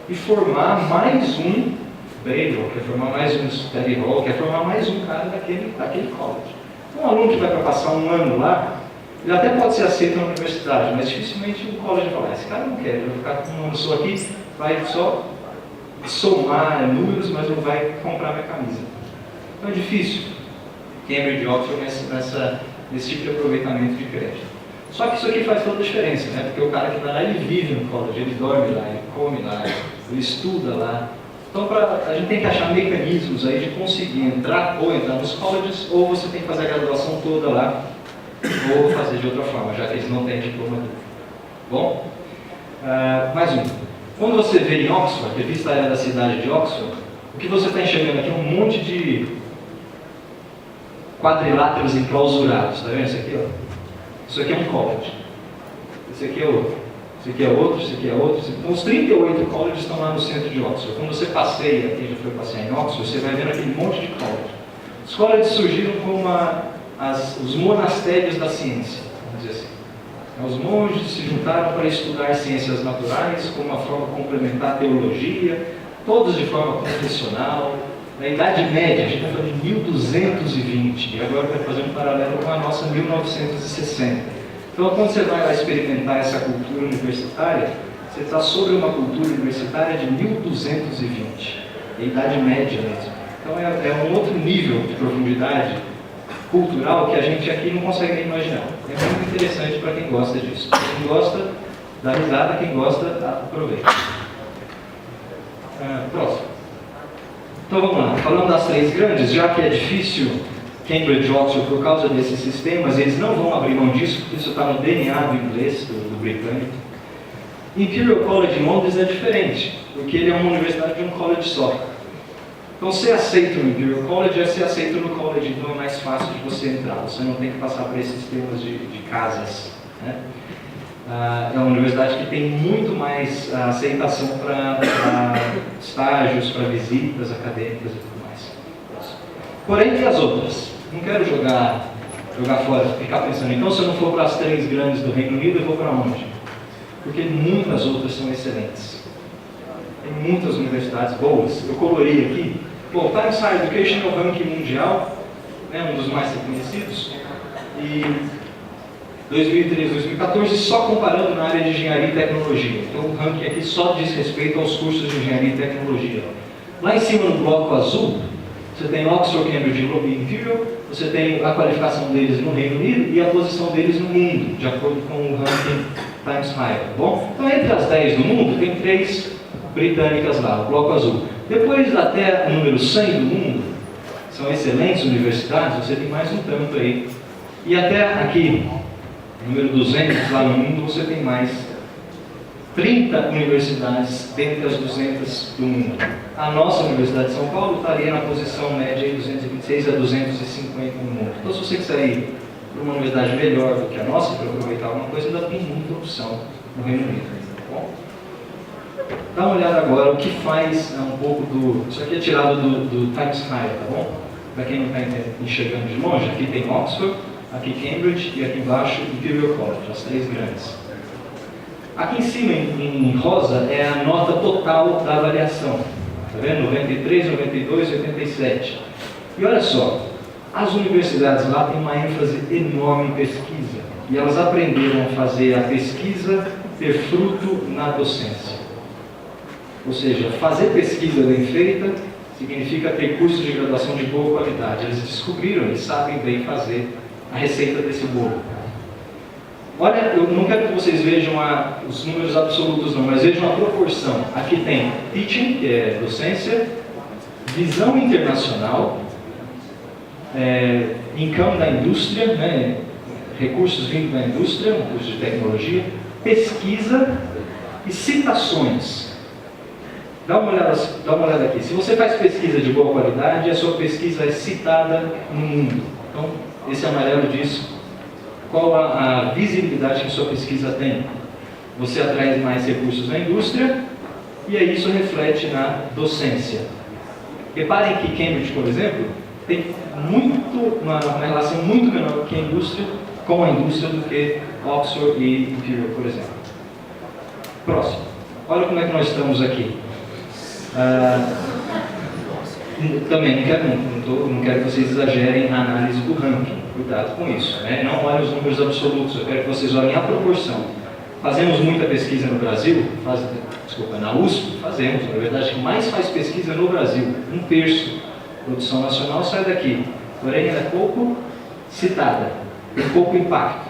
e formar mais um Braille, quer formar mais um Study Hall, quer formar mais um cara daquele college. Um aluno que vai para passar um ano lá, ele até pode ser aceito na universidade, mas dificilmente o college vai falar, esse cara não quer, ele vai ficar com um ano só aqui, vai só somar números, mas não vai comprar minha camisa. Então é difícil. Cambridge e Oxford nesse tipo de aproveitamento de crédito. Só que isso aqui faz toda a diferença, né? Porque o cara que vai lá, ele vive no college, ele dorme lá, ele come lá, ele estuda lá. Então a gente tem que achar mecanismos aí de conseguir entrar nos colleges, ou você tem que fazer a graduação toda lá, ou fazer de outra forma, já que eles não têm diploma dele. Bom? Mais um. Quando você vê em Oxford, revista aérea da cidade de Oxford, o que você está enxergando aqui é um monte de quadriláteros enclausurados. Está vendo isso aqui? Ó? Isso aqui é um college. Esse aqui é outro. Esse aqui é outro, esse aqui é outro. Então, os 38 colleges estão lá no centro de Oxford. Quando você passeia, quem já foi passear em Oxford, você vai vendo aquele monte de colleges. Os colleges surgiram como os monastérios da ciência, vamos dizer assim. Os monges se juntaram para estudar ciências naturais como uma forma complementar à teologia, todos de forma confessional. Na Idade Média, a gente está falando de 1220, e agora vai fazer um paralelo com a nossa 1960. Então, quando você vai lá experimentar essa cultura universitária, você está sobre uma cultura universitária de 1220, a Idade Média mesmo. Então, é um outro nível de profundidade cultural que a gente aqui não consegue nem imaginar. É muito interessante para quem gosta disso. Quem gosta, dá risada, quem gosta, aproveita. Próximo. Então vamos lá, falando das 3 grandes, já que é difícil Cambridge e Oxford por causa desses sistemas, eles não vão abrir mão disso, porque isso está no DNA do inglês, do britânico. Imperial College em Londres é diferente, porque ele é uma universidade de um college só. Então ser aceito no Imperial College é ser aceito no college, então é mais fácil de você entrar, você não tem que passar por esses sistemas de casas. Né? É uma universidade que tem muito mais aceitação para estágios, para visitas acadêmicas e tudo mais. Porém, tem as outras. Não quero jogar fora, ficar pensando, então se eu não for para as 3 grandes do Reino Unido, eu vou para onde? Porque muitas outras são excelentes. Tem muitas universidades boas. Eu colori aqui. Bom, Times Higher Education é o ranking mundial, né, um dos mais reconhecidos. E 2013, 2014, só comparando na área de engenharia e tecnologia. Então o ranking aqui só diz respeito aos cursos de engenharia e tecnologia. Lá em cima, no bloco azul, você tem Oxford, Cambridge e Imperial, você tem a qualificação deles no Reino Unido e a posição deles no mundo, de acordo com o ranking Times Higher, tá bom? Então entre as 10 do mundo, tem 3 britânicas lá, o bloco azul. Depois, até o número 100 do mundo, são excelentes universidades, você tem mais um tanto aí. E até aqui, número 200 lá no mundo, você tem mais 30 universidades dentre as 200 do mundo. A nossa Universidade de São Paulo estaria na posição média de 226 a 250 no mundo. Então, se você quiser ir para uma universidade melhor do que a nossa, para aproveitar alguma coisa, ainda tem muita opção no Reino Unido. Tá bom? Dá uma olhada agora o que faz um pouco do... Isso aqui é tirado do Times Higher, tá bom? Para quem não está enxergando de longe, aqui tem Oxford, aqui Cambridge e aqui embaixo Imperial College, as 3 grandes. Aqui em cima, em rosa, é a nota total da avaliação. Está vendo? 93, 92, 87. E olha só, as universidades lá têm uma ênfase enorme em pesquisa. E elas aprenderam a fazer a pesquisa ter fruto na docência. Ou seja, fazer pesquisa bem feita significa ter cursos de graduação de boa qualidade. Eles descobriram, eles sabem bem fazer a receita desse bolo. Olha, eu não quero que vocês vejam os números absolutos não, mas vejam a proporção. Aqui tem teaching, que é docência, visão internacional, income da indústria, né, recursos vindo da indústria, um curso de tecnologia, pesquisa e citações. Dá uma olhada aqui. Se você faz pesquisa de boa qualidade, a sua pesquisa é citada no mundo. Então, esse amarelo diz qual a visibilidade que sua pesquisa tem. Você atrai mais recursos na indústria e aí isso reflete na docência. Reparem que Cambridge, por exemplo, tem uma relação muito menor com a indústria do que Oxford e Imperial, por exemplo. Próximo. Olha como é que nós estamos aqui. Também não quero que vocês exagerem a análise do ranking. Cuidado com isso. Né? Não olhem os números absolutos, eu quero que vocês olhem a proporção. Fazemos muita pesquisa no Brasil? Na USP, fazemos. Na verdade, que mais faz pesquisa no Brasil. 1/3 da produção nacional sai daqui. Porém, ela é pouco citada, tem pouco impacto.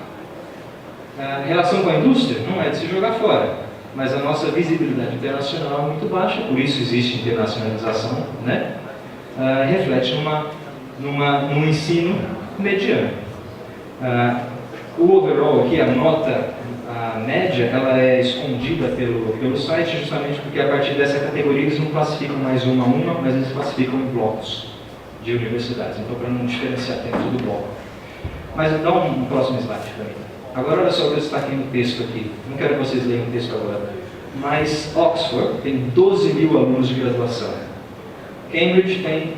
A relação com a indústria não é de se jogar fora, mas a nossa visibilidade internacional é muito baixa, por isso existe internacionalização, né? Reflete num ensino mediano. O overall aqui, a nota média, ela é escondida pelo site justamente porque a partir dessa categoria eles não classificam mais uma a uma, mas eles classificam em blocos de universidades, então para não diferenciar dentro do bloco. Mas dá um próximo slide para mim. Agora olha só o que eu destaquei no texto aqui, não quero que vocês leiam o texto agora, mas Oxford tem 12 mil alunos de graduação, Cambridge tem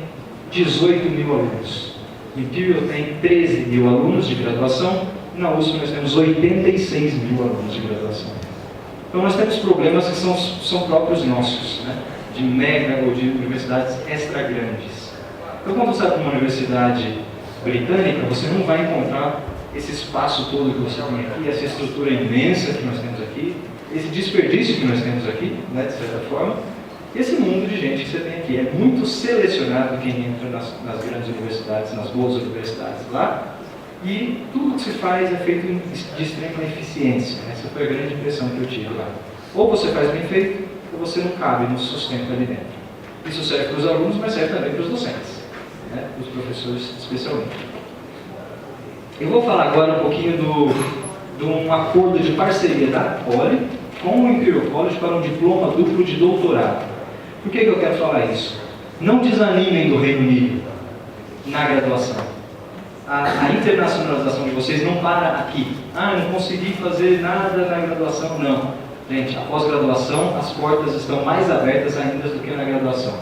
18 mil alunos, Imperial tem 13 mil alunos de graduação, na USP nós temos 86 mil alunos de graduação. Então nós temos problemas que são próprios nossos, né? De mega ou de universidades extra grandes. Então quando você vai para uma universidade britânica, você não vai encontrar esse espaço todo que você tem aqui, essa estrutura imensa que nós temos aqui, esse desperdício que nós temos aqui, né, de certa forma, esse mundo de gente que você tem aqui. É muito selecionado quem entra nas grandes universidades, nas boas universidades lá, e tudo que se faz é feito de extrema eficiência. Essa foi a grande impressão que eu tive lá. Ou você faz bem feito, ou você não cabe no sustento ali dentro. Isso serve para os alunos, mas serve também para os docentes, né? Os professores especialmente. Eu vou falar agora um pouquinho de um acordo de parceria da Poli com o Imperial College para um diploma duplo de doutorado. Por que eu quero falar isso? Não desanimem do Reino Unido na graduação. A internacionalização de vocês não para aqui. Eu não consegui fazer nada na graduação. Não. Gente, a pós-graduação, as portas estão mais abertas ainda do que na graduação.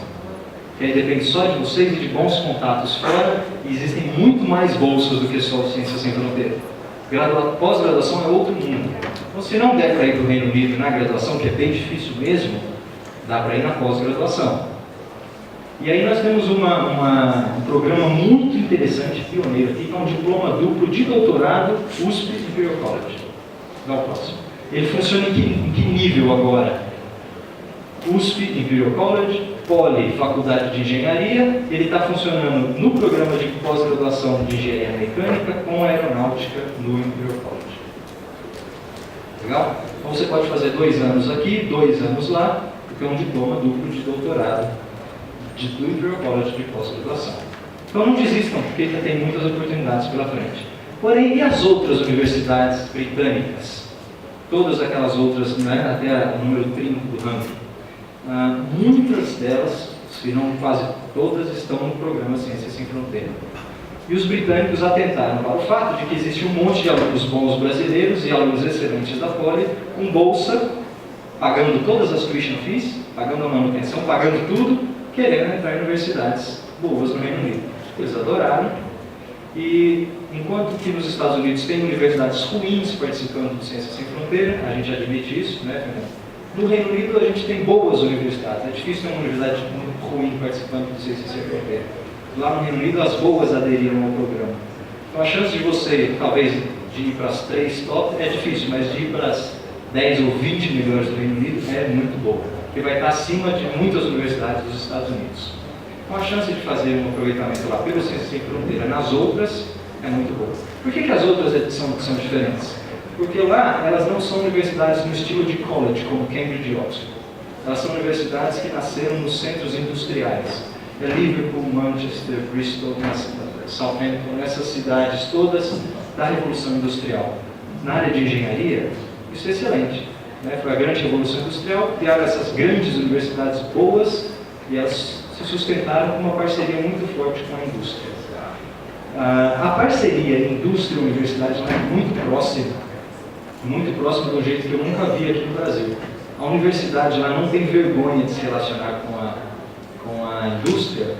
Porque aí depende só de vocês e de bons contatos fora, e existem muito mais bolsas do que só o Ciências Sem Fronteira. Pós-graduação é outro mundo. Então, se não der para ir para o Reino Unido na graduação, que é bem difícil mesmo, dá para ir na pós-graduação. E aí nós temos um programa muito interessante, pioneiro aqui, que é um diploma duplo de doutorado USP Imperial College. Dá o próximo. Ele funciona em que nível agora? USP Imperial College, Poli, Faculdade de Engenharia. Ele está funcionando no programa de pós-graduação de Engenharia Mecânica com Aeronáutica no Imperial College. Legal? Então você pode fazer 2 anos aqui, 2 anos lá, porque é um diploma duplo de doutorado do Imperial College de pós-graduação. Então não desistam, porque ainda tem muitas oportunidades pela frente. Porém, e as outras universidades britânicas? Todas aquelas outras, né, até o número 30 do ranking. Muitas delas, se não quase todas, estão no programa Ciências Sem Fronteira. E os britânicos atentaram para o fato de que existe um monte de alunos bons brasileiros e alunos excelentes da Poli, com bolsa, pagando todas as tuition fees, pagando a manutenção, pagando tudo, querendo entrar em universidades boas no Reino Unido. Eles adoraram. E enquanto que nos Estados Unidos tem universidades ruins participando do Ciências Sem Fronteira, a gente admite isso, né, Fernando? No Reino Unido a gente tem boas universidades. É difícil ter uma universidade muito ruim participando do Ciências Sem Fronteira. Lá no Reino Unido as boas aderiram ao programa. Então a chance de você, talvez, de ir para as 3 top é difícil, mas de ir para as 10 ou 20 melhores do Reino Unido é muito boa, porque vai estar acima de muitas universidades dos Estados Unidos. Então a chance de fazer um aproveitamento lá pelo Ciências Sem Fronteira nas outras é muito boa. Por que as outras são diferentes? Porque lá elas não são universidades no estilo de college, como Cambridge e Oxford. Elas são universidades que nasceram nos centros industriais. É Liverpool, Manchester, Bristol, Southampton, nessas cidades todas da Revolução Industrial. Na área de engenharia, isso é excelente. Né? Foi a grande Revolução Industrial, criaram essas grandes universidades boas e elas se sustentaram com uma parceria muito forte com a indústria. A parceria indústria-universidade é muito próxima de um jeito que eu nunca vi aqui no Brasil. A universidade lá não tem vergonha de se relacionar com a indústria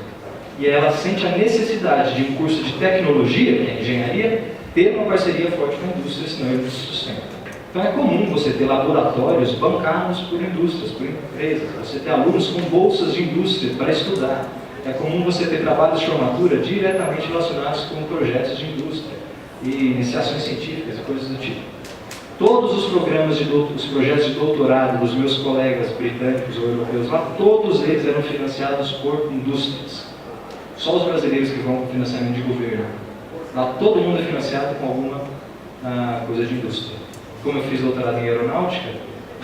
e ela sente a necessidade de um curso de tecnologia, que é engenharia, ter uma parceria forte com a indústria, senão ele não se sustenta. Então é comum você ter laboratórios bancados por indústrias, por empresas, você ter alunos com bolsas de indústria para estudar. É comum você ter trabalhos de formatura diretamente relacionados com projetos de indústria e iniciações científicas e coisas do tipo. Todos os programas os projetos de doutorado dos meus colegas britânicos ou europeus lá, todos eles eram financiados por indústrias. Só os brasileiros que vão com financiamento de governo. Lá todo mundo é financiado com alguma coisa de indústria. Como eu fiz doutorado em aeronáutica,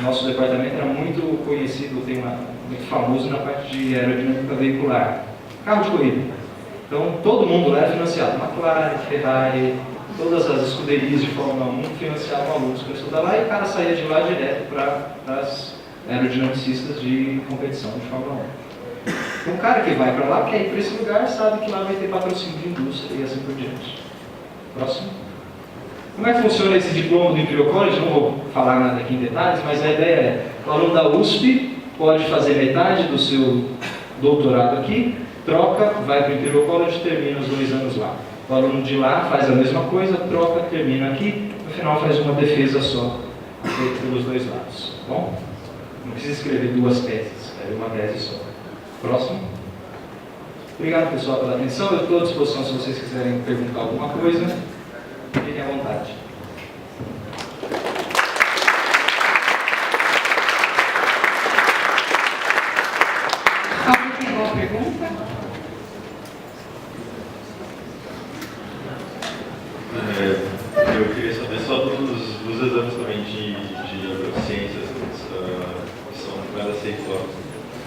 nosso departamento era muito conhecido, muito famoso na parte de aerodinâmica veicular. Carro de corrida. Então todo mundo lá era financiado. McLaren, Ferrari, todas as escuderias de Fórmula 1 financiavam alunos para estudar lá e o cara saía de lá direto para as aerodinamicistas de competição de Fórmula 1. Então o cara que vai para lá, quer ir para esse lugar, sabe que lá vai ter patrocínio de indústria e assim por diante. Próximo. Como é que funciona esse diploma do Imperial College? Não vou falar nada aqui em detalhes, mas a ideia é, o aluno da USP pode fazer metade do seu doutorado aqui, troca, vai para o Imperial College e termina os 2 anos lá. O aluno de lá faz a mesma coisa, troca, termina aqui, no final faz uma defesa só, feita pelos 2 lados. Tá bom? Não precisa escrever 2 teses, é uma tese só. Próximo. Obrigado, pessoal, pela atenção. Eu estou à disposição se vocês quiserem perguntar alguma coisa. Fiquem à vontade. Alguém tem alguma pergunta? Eu queria saber só dos exames também de ciências que são mais aceitos.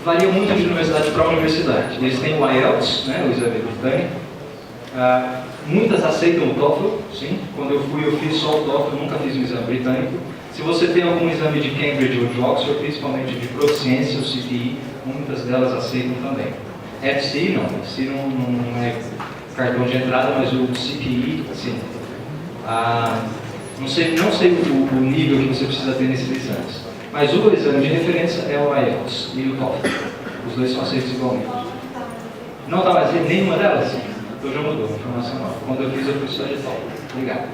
Varia muito de universidade para universidade. Eles têm o IELTS, né, o exame britânico. Muitas aceitam o TOEFL, sim. Quando eu fui, eu fiz só o TOEFL, nunca fiz um exame britânico. Se você tem algum exame de Cambridge ou de Oxford, principalmente de proficiência, o CTE, muitas delas aceitam também. FCE não, FCE não é cartão de entrada, mas o CTE, sim. Não sei o nível que você precisa ter nesses exames. Mas o exame de referência é o IELTS e o TOEFL. Os 2 são aceitos igualmente. Não está mais nenhuma delas? Então já mudou, informação nova. Quando eu fiz só de TOEFL. Obrigado.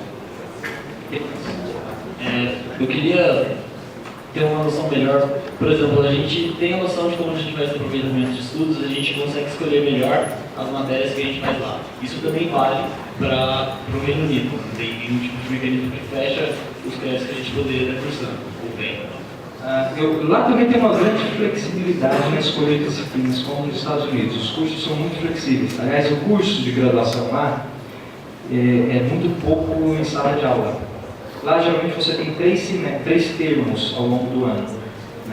Eu queria ter uma noção melhor. Por exemplo, a gente tem a noção de como a gente faz o aproveitamento de estudos, a gente consegue escolher melhor as matérias que a gente faz lá. Isso também vale para o Reino Unido. Não tem nenhum tipo de mecanismo que fecha os créditos que a gente poderia estar cursando. Ou bem? Lá também tem uma grande flexibilidade na escolha de disciplinas, como nos Estados Unidos. Os cursos são muito flexíveis. Aliás, o curso de graduação lá é muito pouco em sala de aula. Lá, geralmente, você tem 3 termos ao longo do ano.